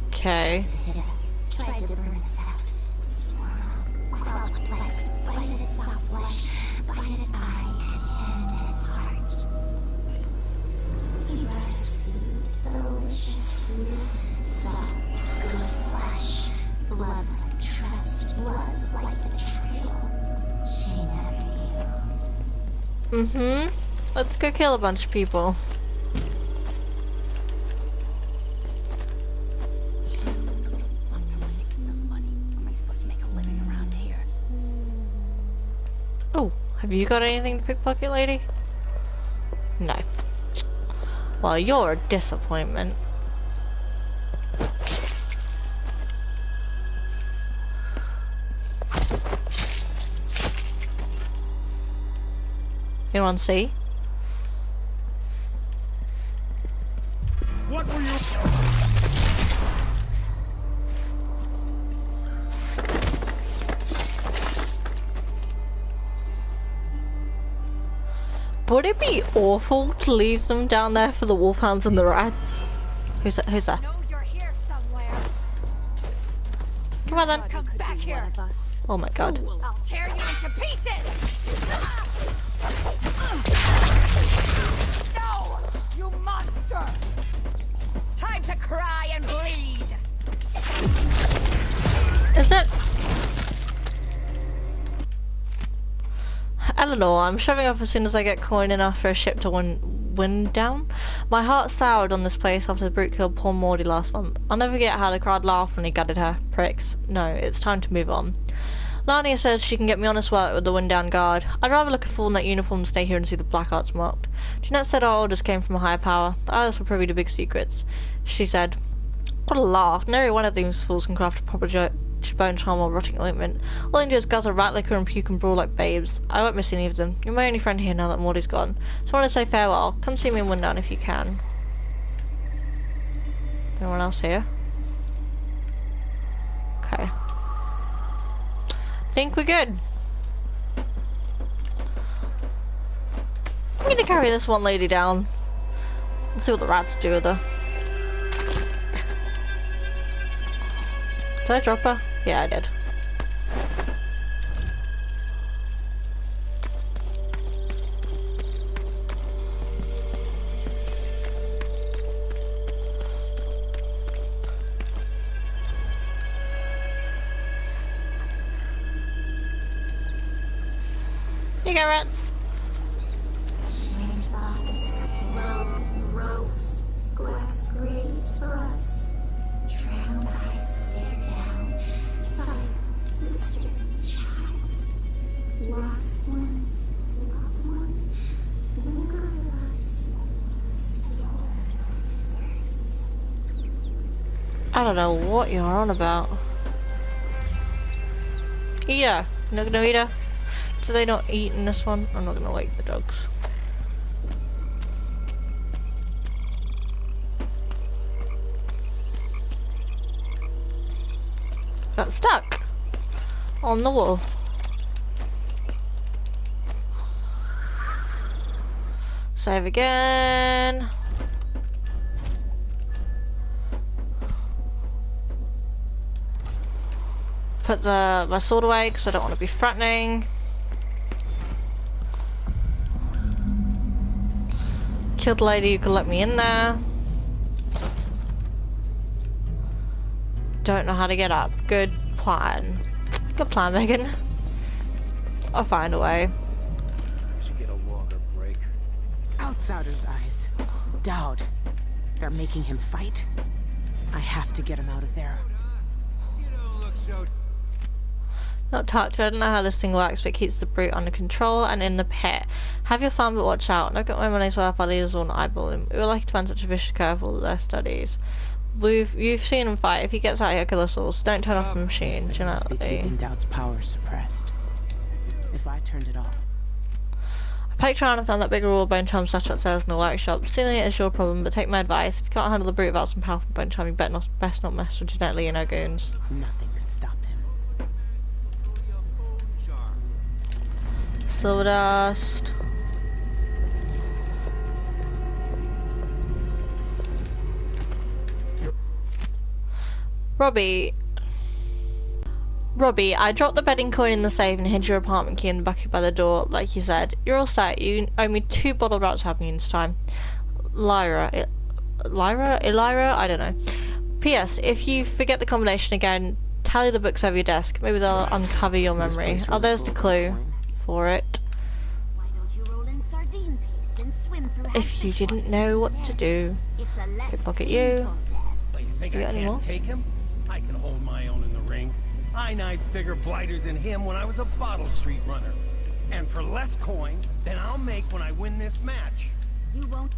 Okay. Hit us, tried to burn us out. Swirled, crawled with legs, bited at soft flesh, bited at eye and hand and heart. He brought us Mm-hmm. Let's go kill a bunch of people. Some money. How am I supposed to make a living around here? Oh, have you got anything to pickpocket, lady? No. Well, you're a disappointment. Anyone see? What were you? Would it be awful to leave them down there for the wolfhounds and the rats? Who's that? Who's that? No, you're here somewhere. Come on then. Come back here. Oh my god. I'll tear you into pieces. No, you monster! Time to cry and bleed. Is it? Eleanor, I'm shoving up as soon as I get coin enough for a ship to wind down. My heart soured on this place after the brute killed poor Maudie last month. I'll never forget how the crowd laughed when he gutted her. Pricks. No, it's time to move on. Lania says she can get me honest work with the wind down guard. I'd rather look a fool in that uniform than stay here and see the black arts mocked. Jeanette said our orders came from a higher power. The others were privy to big secrets. She said, what a laugh. Nary one of these fools can craft a proper bone charm or rotting ointment. All they do is guzzle rat liquor and puke and brawl like babes. I won't miss any of them. You're my only friend here now that Maudie's gone. So I want to say farewell. Come see me in Winddown if you can. Anyone else here? Okay. I think we're good. I'm gonna carry this one lady down. Let's see what the rats do with her. Did I drop her? Yeah, I did. Here you go, rats. Flowers, rose and ropes, glass graves for us. Drowned eyes stare down, silent sister and child. Lost ones, loved ones, linger with us, still thirsts. I don't know what you're on about. Eat her. You're not gonna eat her? Do they not eat in this one? I'm not gonna wake the dogs. Got stuck on the wall. Save again. Put my sword away because I don't want to be threatening. Killed the lady who could let me in there. Don't know how to get up. Good plan. Good plan, Megan. I'll find a way. Should get a longer break. Outsider's eyes. Dowd. They're making him fight? I have to get him out of there. You don't look so. Not touch. I don't know how this thing works, but it keeps the brute under control and in the pit. Have your fun, but watch out. Don't get my money's worth. Our leaders will not eyeball him. We would like to find such a vicious curveball of their studies. You've seen him fight. If he gets out here, kill us all. So don't turn off the machine. These things must be keeping Dowd's power suppressed. If I turned it off. I poked around and found that big raw bone charm stashed upstairs in the workshop. Stealing it is your problem, but take my advice. If you can't handle the brute without some powerful bone charm, you best not mess with Jeanette Lee and her goons. Nothing could stop him. Silver dust. Robbie, I dropped the betting coin in the safe and hid your apartment key in the bucket by the door, like you said. You're all set. You owe me 2 bottled routes happening this time. Elira? I don't know. P.S. If you forget the combination again, tally the books over your desk. Maybe they'll uncover your memory. Oh, there's the clue for it. Why don't you roll inside? if you didn't know what to do. It's a less Pickpocket you. painful death. But you think You I got any more? can't take him? I can hold my own in the ring. I knifed bigger blighters than him when I was a bottle street runner. And for less coin than I'll make when I win this match. You won't.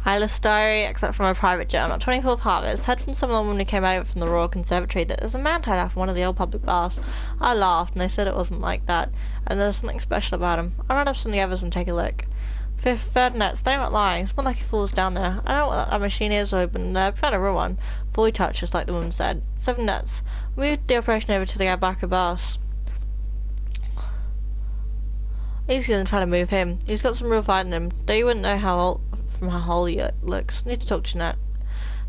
Eyeless diary, except for my private journal. 24th harvest. Heard from someone when we came over from the Royal Conservatory that there's a man tied up in one of the old public baths. I laughed and they said it wasn't like that, and there's something special about him. I ran up some of the others and take a look. Fifth, third nets, they're not lying. It's more like he falls down there. I don't know what that machine is, open. Found a real one. Fully touched, just like the woman said. 7 nets. Moved the operation over to the back of us. Easier than trying to move him. He's got some real fight in him, though you wouldn't know from how whole he looks. Need to talk to Jeanette.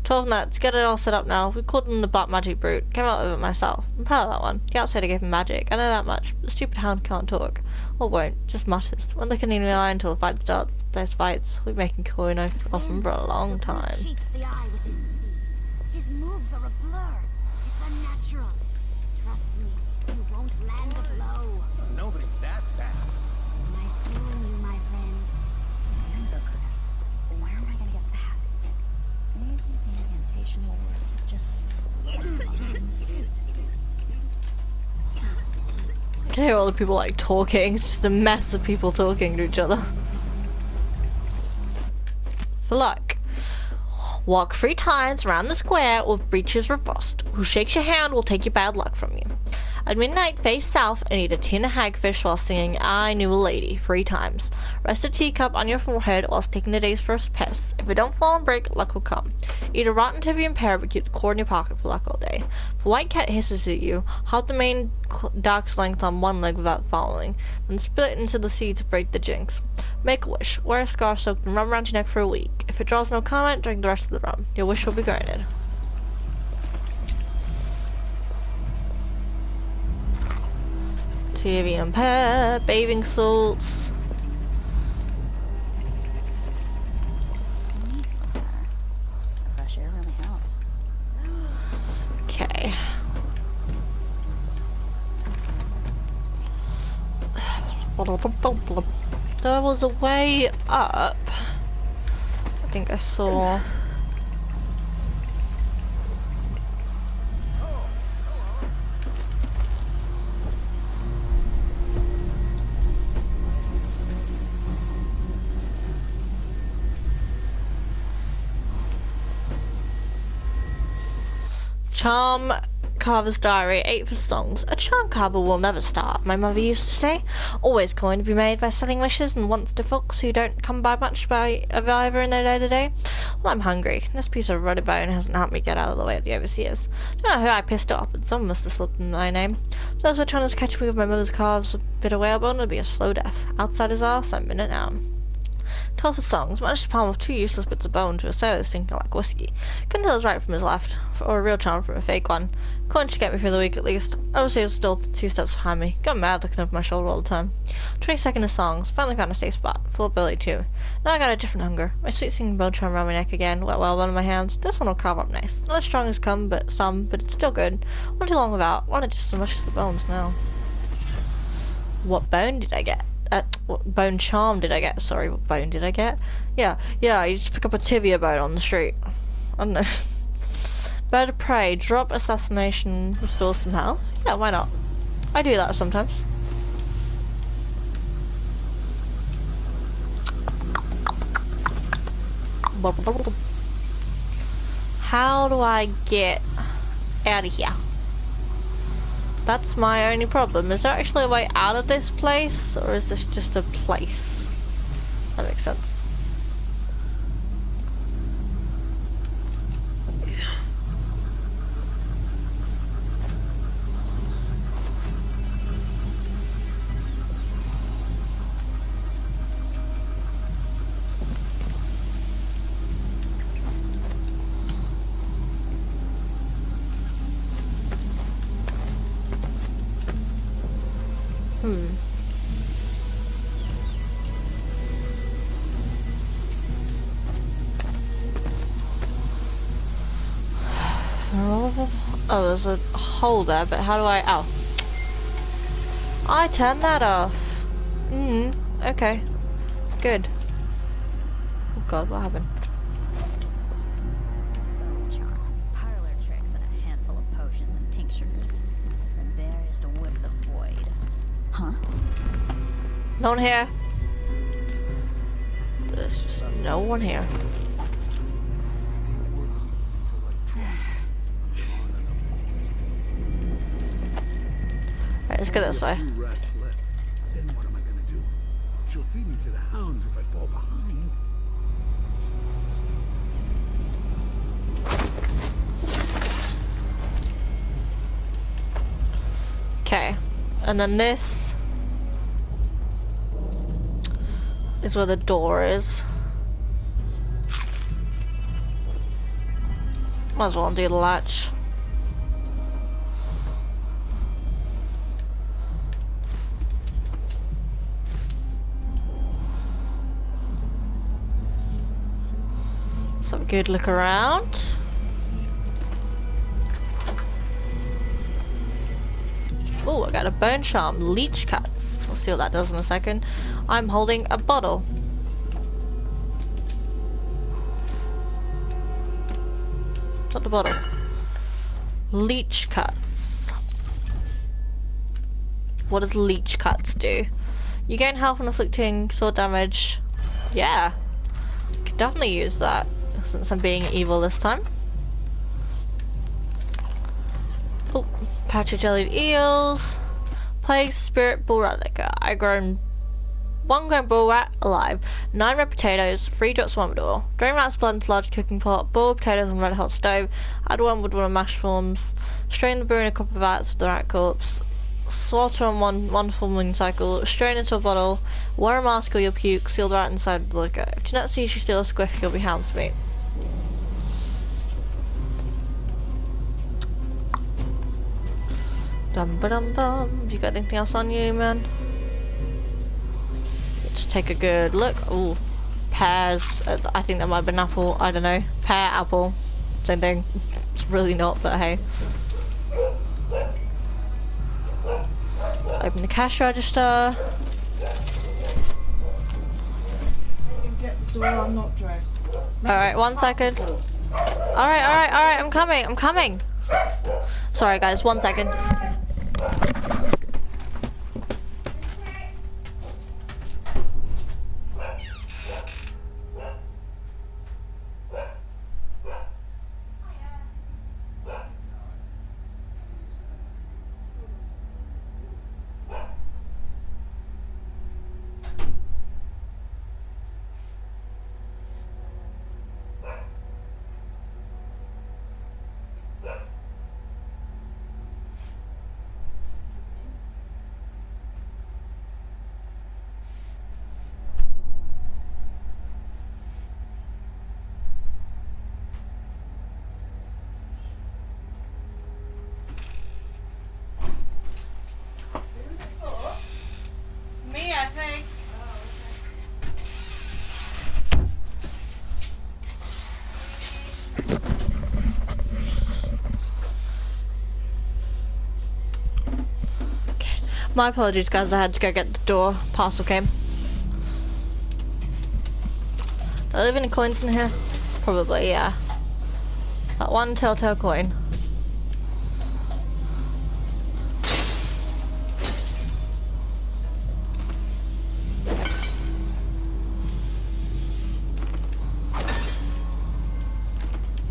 12 nets, get it all set up now. We called him the Black Magic Brute. Came out with it myself. I'm proud of that one. He outside to give him magic. I know that much. The stupid hound can't talk. Or won't. Just mutters. Won't look in the eye until the fight starts. Those fights, we've been making coin off him for a long time. The brute cheats the eye with his speed. His moves are a blur. It's unnatural. Trust me, you won't land a blow. Nobody's that fast. Nice knowing you, my friend. Remember, Chris, where am I gonna get that? Maybe the incantation will work. Just I can hear all the people like talking. It's just a mess of people talking to each other. For luck. Walk 3 times around the square with breeches reversed. Who shakes your hand will take your bad luck from you. At midnight, face south and eat a tin of hagfish while singing I Knew a Lady 3 times. Rest a teacup on your forehead whilst taking the day's first piss. If it don't fall and break, luck will come. Eat a rotten Tivian pear but keep the cord in your pocket for luck all day. If a white cat hisses at you, hop the main dark's length on one leg without following, then split it into the sea to break the jinx. Make a wish. Wear a scarf soaked in rum around your neck for a week. If it draws no comment, drink the rest of the rum. Your wish will be granted. Tivian pear, bathing salts. fresh air really helped. Okay. There was a way up. I think I saw. Charm Carver's Diary, 8 for songs. A charm carver will never starve, my mother used to say. Always going to be made by selling wishes and wants to folks who don't come by much by of either in their day-to-day. Well, I'm hungry. This piece of ruddy bone hasn't helped me get out of the way of the overseers. Don't know who I pissed off, but someone must have slipped in my name. If those were trying to catch me with my mother's calves, a bit of whalebone would be a slow death. Outside his arse, I'm in it now. 12 for songs. Managed to palm off 2 useless bits of bone to a sailor stinking like whiskey. Couldn't tell his right from his left, or a real charm from a fake one. Couldn't to get me through the week at least. Obviously, he was still 2 steps behind me. Got mad looking over my shoulder all the time. 22nd of songs. Finally found a safe spot. Full of belly too. Now I got a different hunger. My sweet singing bone charm around my neck again. Wet whalebone in my hands. This one will carve up nice. Not as strong as but it's still good. One too long without. Wanted just as much as the bones now. What bone did I get? What bone charm did I get? Sorry, what bone did I get? Yeah, you just pick up a tibia bone on the street. I don't know. Bird of prey, drop assassination, restore some health. Yeah, why not? I do that sometimes. How do I get out of here? That's my only problem. Is there actually a way out of this place, or is this just a place? That makes sense. Oh, there's a hole there, but how do I... Oh. I turned that off. Okay. Good. God, what happened? Bone charms, parlor tricks, and a handful of potions and tinctures. And there is to whip the void. Huh? No one here. There's just no one here. Right, let's go this way. Few rats left. Then what am I gonna do? She'll feed me to the hounds if I fall behind. Okay, and then this is where the door is. Might as well undo the latch. Let's have a good look around. Oh, I got a bone charm, leech cuts. We'll see what that does in a second. I'm holding a bottle. Not the bottle. Leech cuts. What does leech cuts do? You gain health when inflicting sword damage. Yeah, could definitely use that since I'm being evil this time. Oh, pouch of jellied eels. Plague spirit bull rat liquor. I grown 1 grown bull rat alive, 9 red potatoes, 3 drops of Womodor. Drain rat's blood into large cooking pot, boil potatoes on red hot stove, add wormwood on mashed forms, strain the brew in a couple of vats with the rat corpse, slaughter on one full moon cycle, strain into a bottle, wear a mask or you'll puke, seal the rat inside the liquor. If Jeanette sees you steal a squiff, you'll be hound's meat. Dum ba dum bum. You got anything else on you, man? Let's take a good look. Ooh, pears. I think that might have been apple. I don't know. Pear, apple, same thing. It's really not, but hey. Let's open the cash register. I'm not dressed. Alright, 1 second. Alright, I'm coming. Sorry guys, 1 second. Me, I think. Okay. My apologies guys, I had to go get the door. Parcel came. Are there any coins in here? Probably, yeah. That one telltale coin.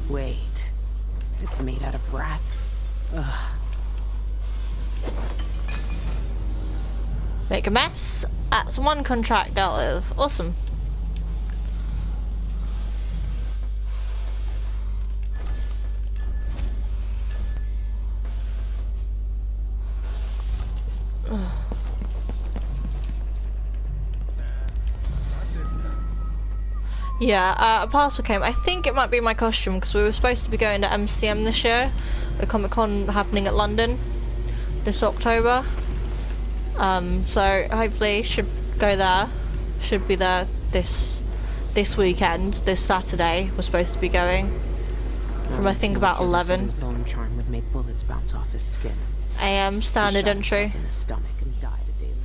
Wait. It's made out of rats. Ugh. Make a mess. That's 1 contract dealt with. Awesome. Yeah, a parcel came. I think it might be my costume because we were supposed to be going to MCM this year, the Comic Con happening at London this October. So hopefully should go there. Should be there this weekend, this Saturday. We're supposed to be going from I think about 11 His bone charm would make bullets bounce off his skin. AM standard He shot entry. himself in the stomach and died a day later.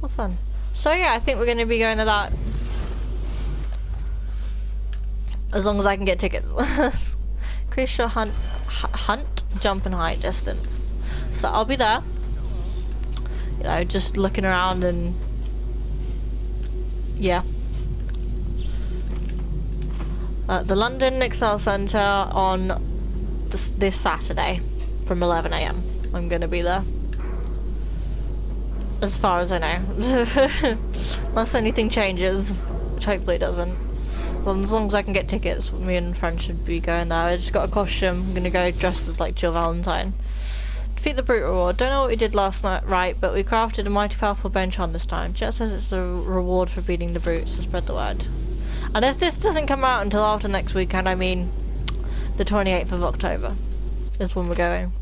What fun. So yeah, I think we're going to be going to that. As long as I can get tickets. Increase your hunt, jump and height distance. So I'll be there. You know, just looking around and yeah. The London Excel Centre on this Saturday from 11 AM. I'm gonna be there. As far as I know. Unless anything changes, which hopefully it doesn't. Well, as long as I can get tickets, me and friends should be going there. I just got a costume. I'm gonna go dressed as like Jill Valentine. Defeat the brute reward. Don't know what we did last night, right? But we crafted a mighty powerful bone charm this time. Jet says it's a reward for beating the brute, so spread the word. And if this doesn't come out until after next weekend, I mean the 28th of October is when we're going.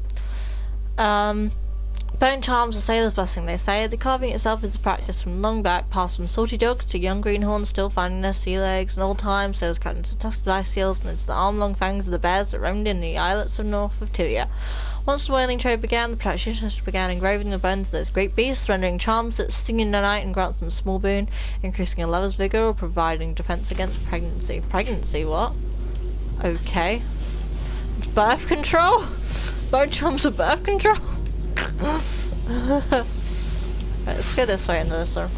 Bone charms are sailor's blessing, they say. The carving itself is a practice from long back, passed from salty dogs to young greenhorns still finding their sea legs. In old times, sailors cut into tusks of ice seals and into the arm-long fangs of the bears that roamed in the islets of north of Tilia. Once the whaling trade began, the practitioners began engraving the bones of those great beasts, rendering charms that sting in the night and grant them small boon, increasing a lover's vigor or providing defense against pregnancy. Pregnancy, what? Okay. It's birth control? Bone charms are birth control? Right, let's go this way into this door.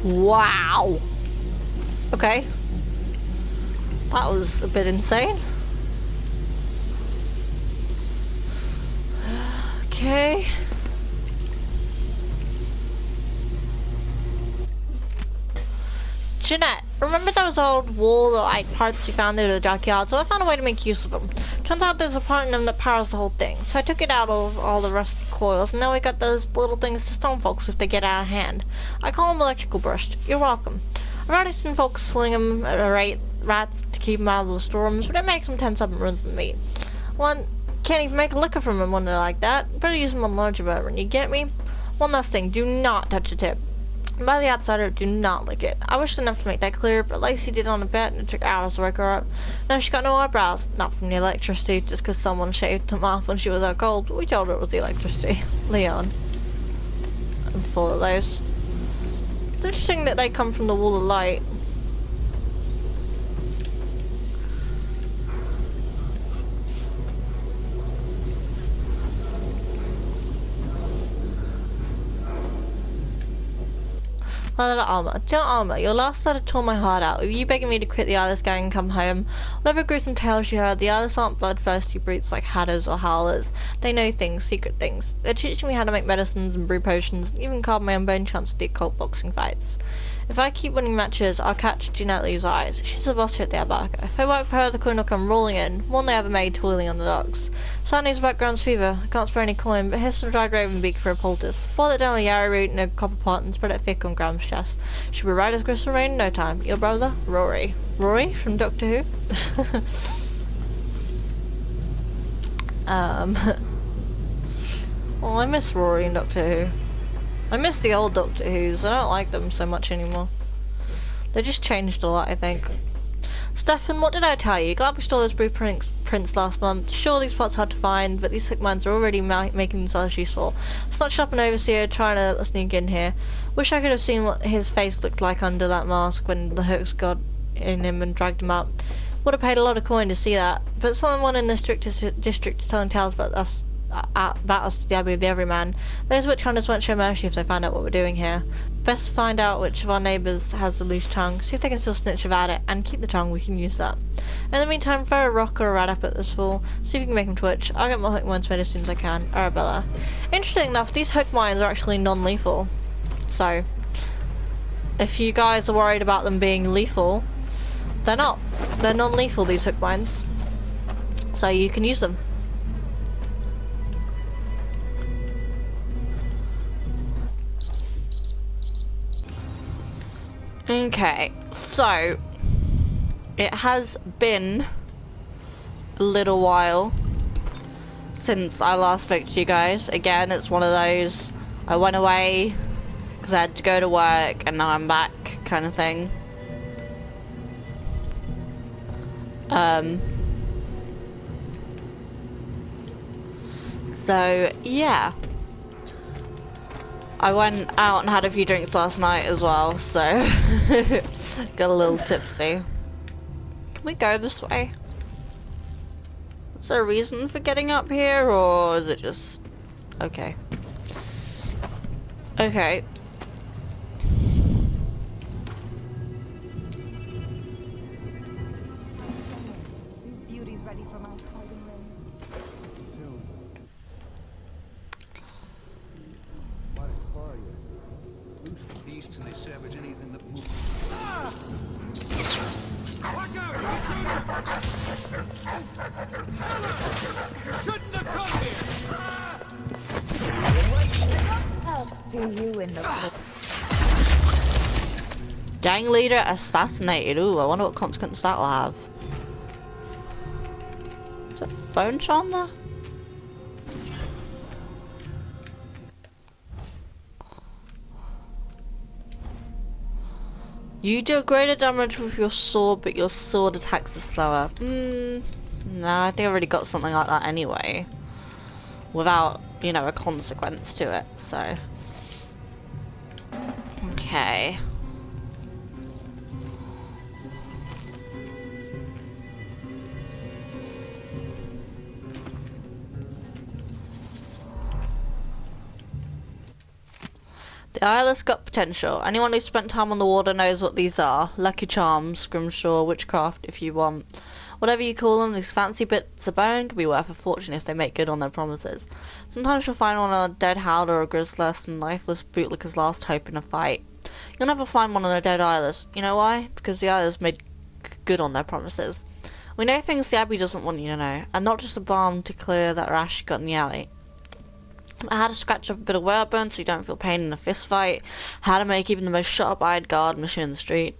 Wow. Okay. That was a bit insane. Okay. Jeanette, remember those old wool like parts you found in the junkyard? So I found a way to make use of them. Turns out there's a part in them that powers the whole thing. So I took it out of all the rusty coils, and now we got those little things to stone folks if they get out of hand. I call them electrical burst. You're welcome. I've already seen folks sling them at rats to keep them out of the storms, but it makes them tense up and ruins the meat. One can't even make a liquor from them when they're like that. Better use them on larger vermin. You get me? One last thing. Do not touch the tip. By the outsider, do not lick it. I wished enough to make that clear, but Lacey did on a bet and it took hours to wake her up. Now she got no eyebrows, not from the electricity, just because someone shaved them off when she was out cold, but we told her it was the electricity. Leon. I'm full of those. It's interesting that they come from the wall of light. Leather armor. Don't armor. Your last letter tore my heart out. With you begging me to quit the Atlas gang and come home. Whatever gruesome tales you heard, the Atlas aren't bloodthirsty brutes like hatters or howlers. They know things, secret things. They're teaching me how to make medicines and brew potions, and even carve my own bone chance at the occult boxing fights. If I keep winning matches, I'll catch Jeanette Lee's eyes. She's the boss here at the Abarca. If I work for her, the coin will come rolling in. One they ever made toiling on the docks. Sunday's background's fever. I can't spare any coin, but here's some dried raven beak for a poultice. Boil it down with yarrow root in a copper pot and spread it thick on Graham's chest. She'll be right as crystal rain in no time. Your brother, Rory. Rory from Doctor Who? Well, I miss Rory in Doctor Who. I miss the old Doctor Who's. I don't like them so much anymore. They just changed a lot, I think. Stefan, what did I tell you? Glad we stole those blueprints last month. Sure, these spots hard to find, but these sick minds are already making themselves useful. Snatched up an overseer trying to sneak in here. Wish I could have seen what his face looked like under that mask when the hooks got in him and dragged him up. Would have paid a lot of coin to see that. But someone in this district is telling tales about us to the Abbey of the Everyman. Those witch hunters won't show mercy if they find out what we're doing here. Best find out which of our neighbours has the loose tongue, see if they can still snitch about it, and keep the tongue, we can use that. In the meantime, throw a rock or a rat up at this fool, see if you can make him twitch. I'll get more hook mines made as soon as I can. Arabella. Interesting enough, these hook mines are actually non-lethal. So, if you guys are worried about them being lethal, they're not. They're non-lethal, these hook mines. So you can use them. Okay, so it has been a little while since I last spoke to you guys. Again, it's one of those, I went away because I had to go to work and now I'm back kind of thing. So, yeah. I went out and had a few drinks last night as well, so got a little tipsy. Can we go this way? Is there a reason for getting up here, or is it just... Okay. Okay. Beauty's ready for my fighting ring. Beasts and they savage anything that moves. Watch out! Intruder! Shouldn't have come here! I'll see you in the Gang leader assassinated. Ooh, I wonder what consequence that will have. Is that bone charm there? You do greater damage with your sword, but your sword attacks are slower. No, I think I've already got something like that anyway. Without, you know, a consequence to it, so. Okay. The eyeless got potential. Anyone who spent time on the water knows what these are. Lucky charms, scrimshaw, witchcraft if you want. Whatever you call them, these fancy bits of bone can be worth a fortune if they make good on their promises. Sometimes you'll find one on a dead howler or a grizzler, some lifeless bootlicker's last hope in a fight. You'll never find one on a dead eyeless. You know why? Because the eyeless made good on their promises. We know things the Abbey doesn't want you to know, and not just a balm to clear that rash you got in the alley. How to scratch up a bit of whalebone so you don't feel pain in a fist fight. How to make even the most sharp-eyed guard miss you in the street.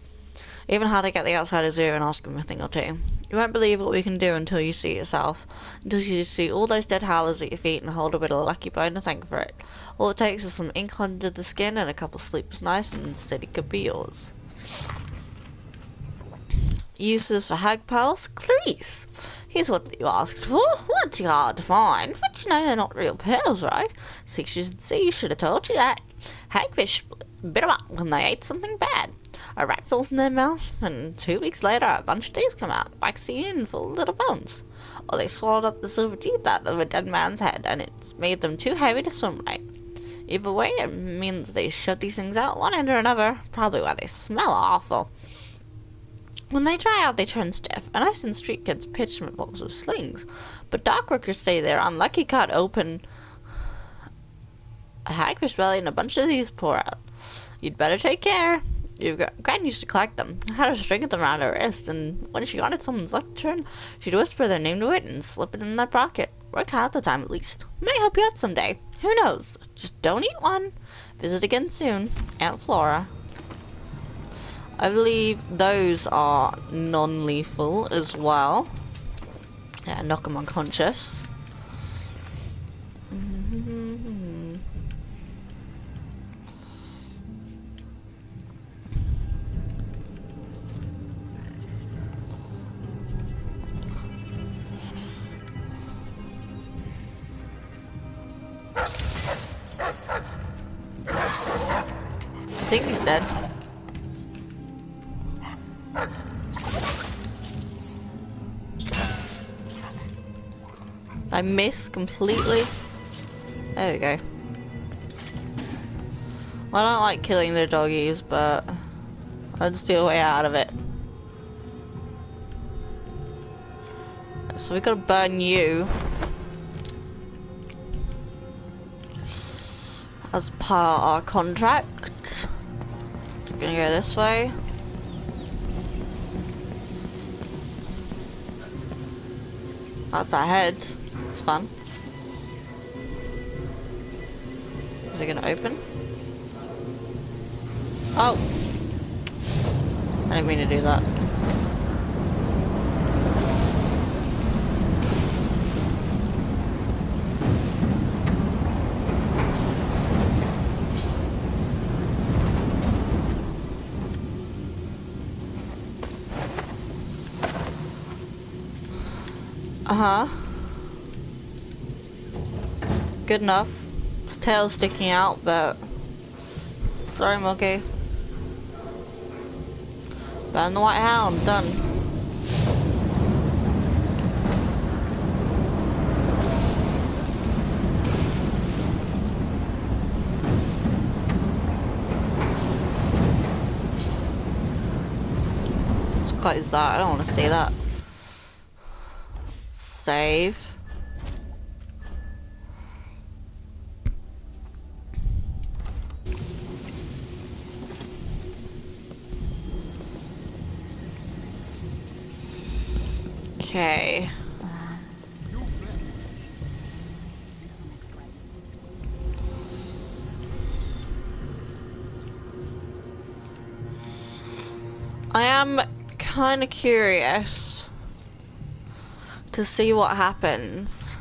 Even how to get the outsider's ear and ask him a thing or two. You won't believe what we can do until you see it yourself. Until you see all those dead howlers at your feet and hold a bit of lucky bone to thank for it. All it takes is some ink under the skin and a couple sleeps nice and the city could be yours. Uses for hag pearls? Clarice! Here's what you asked for. Not too hard to find, but you know they're not real pearls, right? 6 years at sea should have told you that. Hagfish bit 'em up when they ate something bad. A rat falls in their mouth, and 2 weeks later a bunch of teeth come out, waxy and full of little bones. Or they swallowed up the silver teeth out of a dead man's head, and it's made them too heavy to swim right. Either way, it means they shut these things out one end or another, probably why they smell awful. When they dry out, they turn stiff, and I've seen street kids pitch them at balls with slings, but dock workers say they're unlucky cut open a hagfish belly and a bunch of these pour out. You'd better take care. Your Gran used to collect them, had a string of them around her wrist, and when she wanted someone's luck to turn, she'd whisper their name to it and slip it in their pocket. Worked half the time at least. May help you out someday. Who knows? Just don't eat one. Visit again soon. Aunt Flora. I believe those are non-lethal as well. Yeah, knock them unconscious. I think he's dead. I miss completely. There we go. I don't like killing the doggies, but I'll just do a way out of it. So we gotta burn you as part of our contract. We're gonna go this way. That's our head. It's fun. Is it gonna open? Oh! I didn't mean to do that. Uh-huh. Good enough. His tail's sticking out, but... Sorry, Monkey. Burn the White Hound. Done. Let's close that. I don't want to see that. Save. Okay. I am kind of curious to see what happens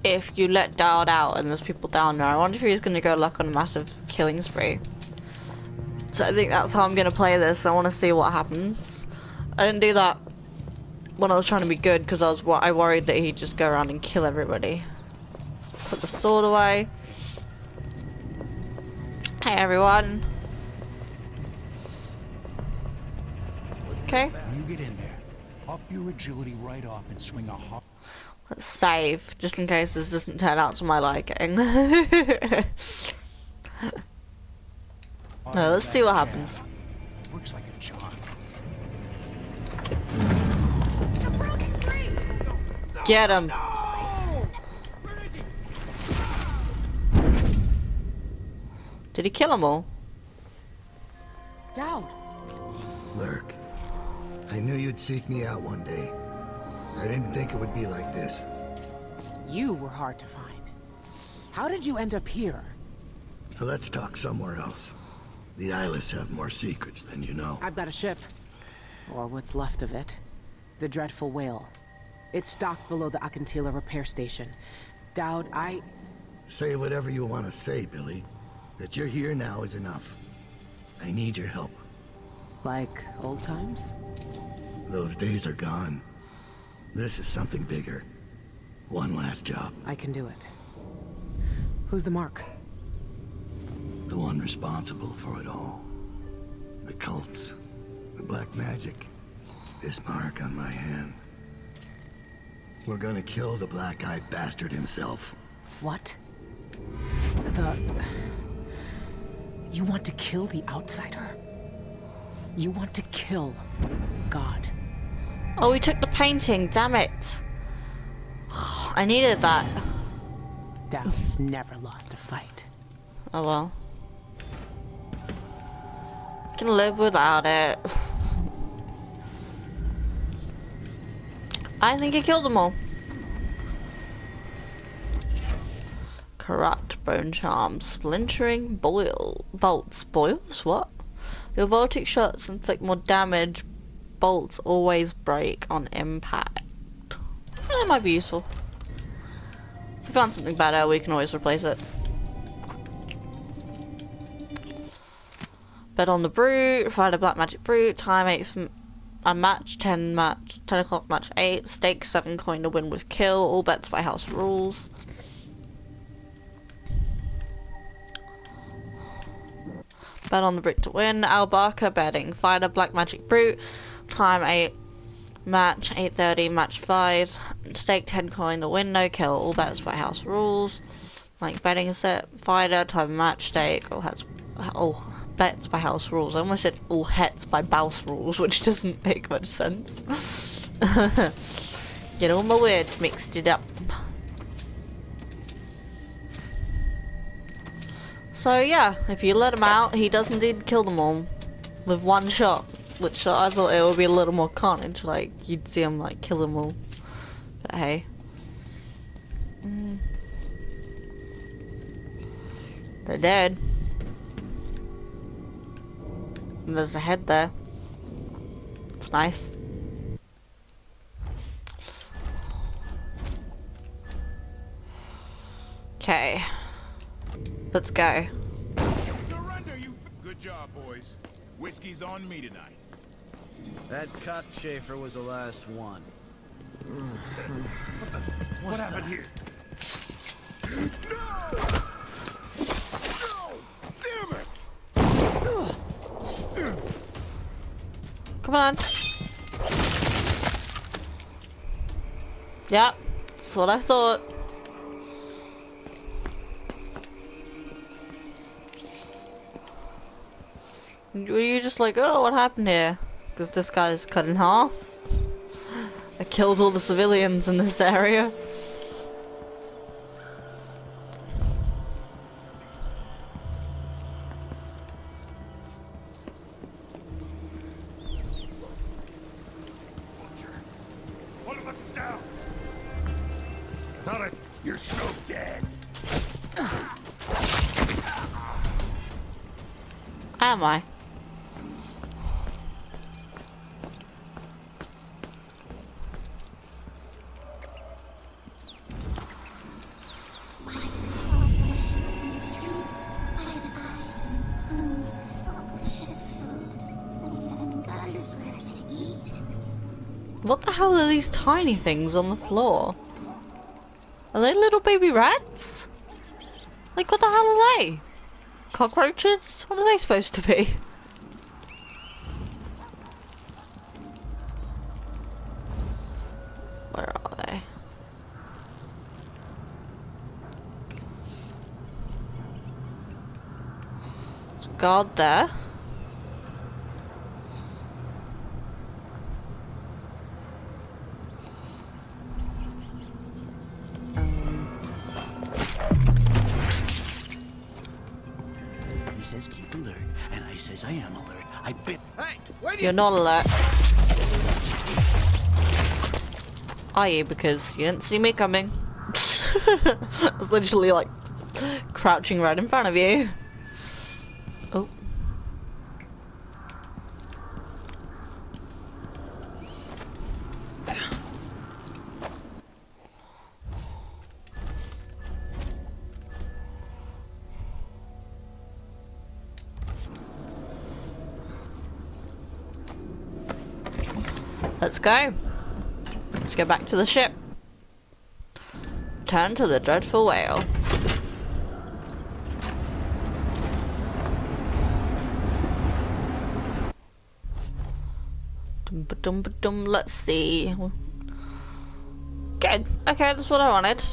if you let Dowd out and there's people down there. I wonder if he's going to go like on a massive killing spree. So I think that's how I'm going to play this. I want to see what happens. I didn't do that when I was trying to be good because I worried that he'd just go around and kill everybody. Let's put the sword away. Hey everyone. Okay. When you get in there, up your agility right off and swing a hard. Let's save, just in case this doesn't turn out to my liking. No, let's see what happens. Works like a charm. Get him. Did he kill them all? Dowd! Lurk, I knew you'd seek me out one day. I didn't think it would be like this. You were hard to find. How did you end up here? Let's talk somewhere else. The Eyeless have more secrets than you know. I've got a ship. Or what's left of it. The Dreadful Whale. It's docked below the Akantila repair station. Dowd, Say whatever you want to say, Billy. That you're here now is enough. I need your help. Like old times? Those days are gone. This is something bigger. One last job. I can do it. Who's the mark? The one responsible for it all. The cults. The black magic. This mark on my hand. We're gonna kill the black-eyed bastard himself. What? You want to kill the outsider? You want to kill God? Oh, we took the painting, damn it. I needed that. Dowd's never lost a fight. Oh well. Can live without it. I think he killed them all. Corrupt bone charm, splintering bolts. Boils? What? Your voltic shots inflict more damage. Bolts always break on impact. That might be useful. If we found something better, we can always replace it. Bet on the brute. Find a black magic brute. Time 8 for a match. 10 o'clock match 8. Stake 7 coin to win with kill. All bets by house rules. Bet on the brute to win. Albarca betting. Find a black magic brute. Time 8. Match 8:30. Match 5. Stake 10 coin to win. No kill. All bets by house rules. Like betting set. Fighter. Time match. Stake. All bets by house rules. I almost said all hets by bouse rules, which doesn't make much sense. Get all my words mixed it up. So yeah, if you let him out, he does indeed kill them all with one shot, which I thought it would be a little more carnage, like you'd see him like kill them all. But hey. They're dead. And there's a head there. It's nice. Okay. Let's go. Surrender, you. Good job, boys. Whiskey's on me tonight. That cockchafer was the last one. What happened here? Come on. Yep, that's what I thought. Were you just like, oh, what happened here? Because this guy's cut in half. I killed all the civilians in this area. One of us is down. Not it. You're so dead. Am I? What the hell are these tiny things on the floor? Are they little baby rats? Like, what the hell are they? Cockroaches? What are they supposed to be? Where are they? There's a guard there. Says keep alert, and I says I am alert. I bet. Hey, where do You're not alert. Are you? Because you didn't see me coming. I was literally like crouching right in front of you. Oh. Let's go. Let's go back to the ship. Turn to the dreadful whale. Let's see. Good. Okay, that's what I wanted.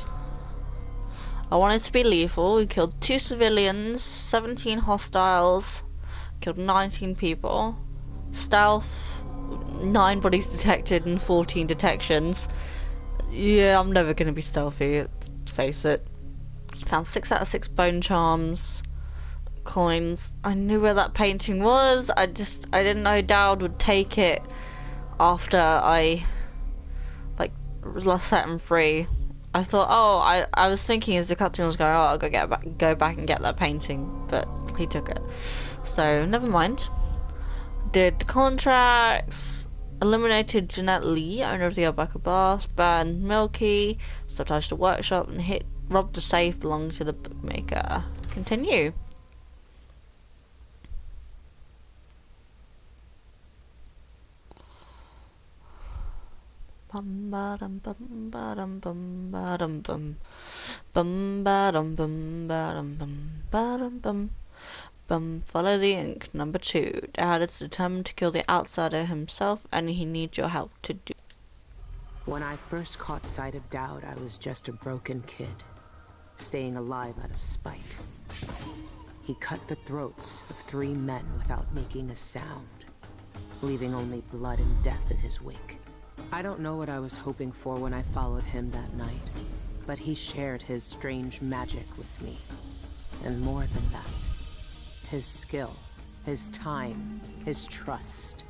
I wanted to be lethal. We killed 2 civilians, 17 hostiles, killed 19 people. Stealth. 9 bodies detected and 14 detections. Yeah, I'm never gonna be stealthy, let's face it. Found 6 out of 6 bone charms. Coins. I knew where that painting was. I didn't know Dowd would take it after I set him free. I thought, oh, I was thinking as the cutscene was going, oh, I'll go back and get that painting, but he took it. So never mind. Did the contracts, eliminated Jeanette Lee, owner of the Albaca Bar, banned Milky, sabotaged the workshop, and robbed the safe belonging to the bookmaker. Continue. Bum ba dum bum ba dum bum ba dum bum bum ba dum bum ba dum bum ba dum bum. Follow the ink. Number 2. Dad is determined to kill the outsider himself, and he needs your help to do. When I first caught sight of Dowd, I was just a broken kid, staying alive out of spite. He cut the throats of 3 men without making a sound, leaving only blood and death in his wake. I don't know what I was hoping for when I followed him that night, but he shared his strange magic with me, and more than that. His skill, his time, his trust,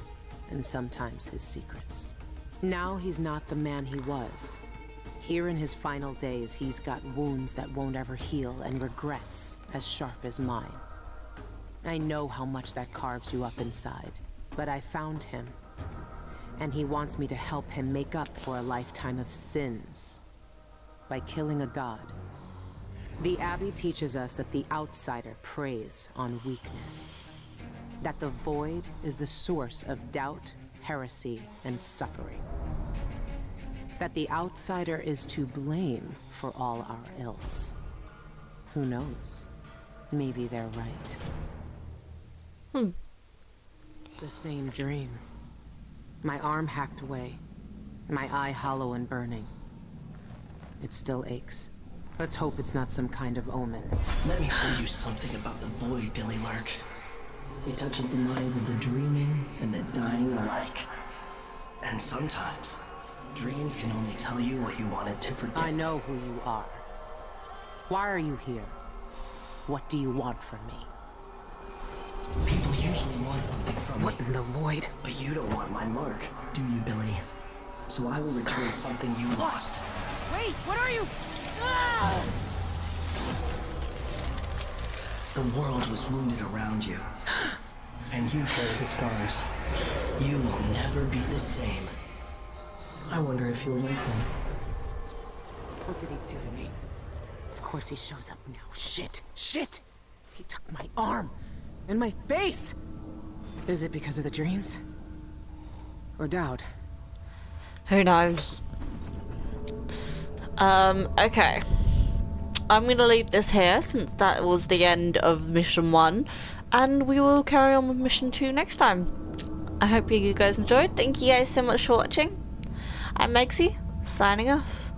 and sometimes his secrets. Now he's not the man he was. Here in his final days, he's got wounds that won't ever heal and regrets as sharp as mine. I know how much that carves you up inside, but I found him, and he wants me to help him make up for a lifetime of sins by killing a god. The Abbey teaches us that the outsider preys on weakness, that the void is the source of doubt, heresy, and suffering, that the outsider is to blame for all our ills. Who knows? Maybe they're right. The same dream. My arm hacked away. My eye hollow and burning. It still aches. Let's hope it's not some kind of omen. Let me tell you something about the void, Billy Lurk. It touches the minds of the dreaming and the dying alike. And sometimes, dreams can only tell you what you wanted to forget. I know who you are. Why are you here? What do you want from me? People usually want something from What me. in the void? But you don't want my mark, do you, Billy? So I will return something you lost. Wait, what are you? The world was wounded around you. And you carry the scars. You will never be the same. I wonder if you'll like them. What did he do to me? Of course he shows up now. Shit! Shit! He took my arm! And my face! Is it because of the dreams? Or doubt? Who knows? Okay. I'm gonna leave this here since that was the end of mission 1, and we will carry on with mission 2 next time. I hope you guys enjoyed. Thank you guys so much for watching. I'm Megzy, signing off.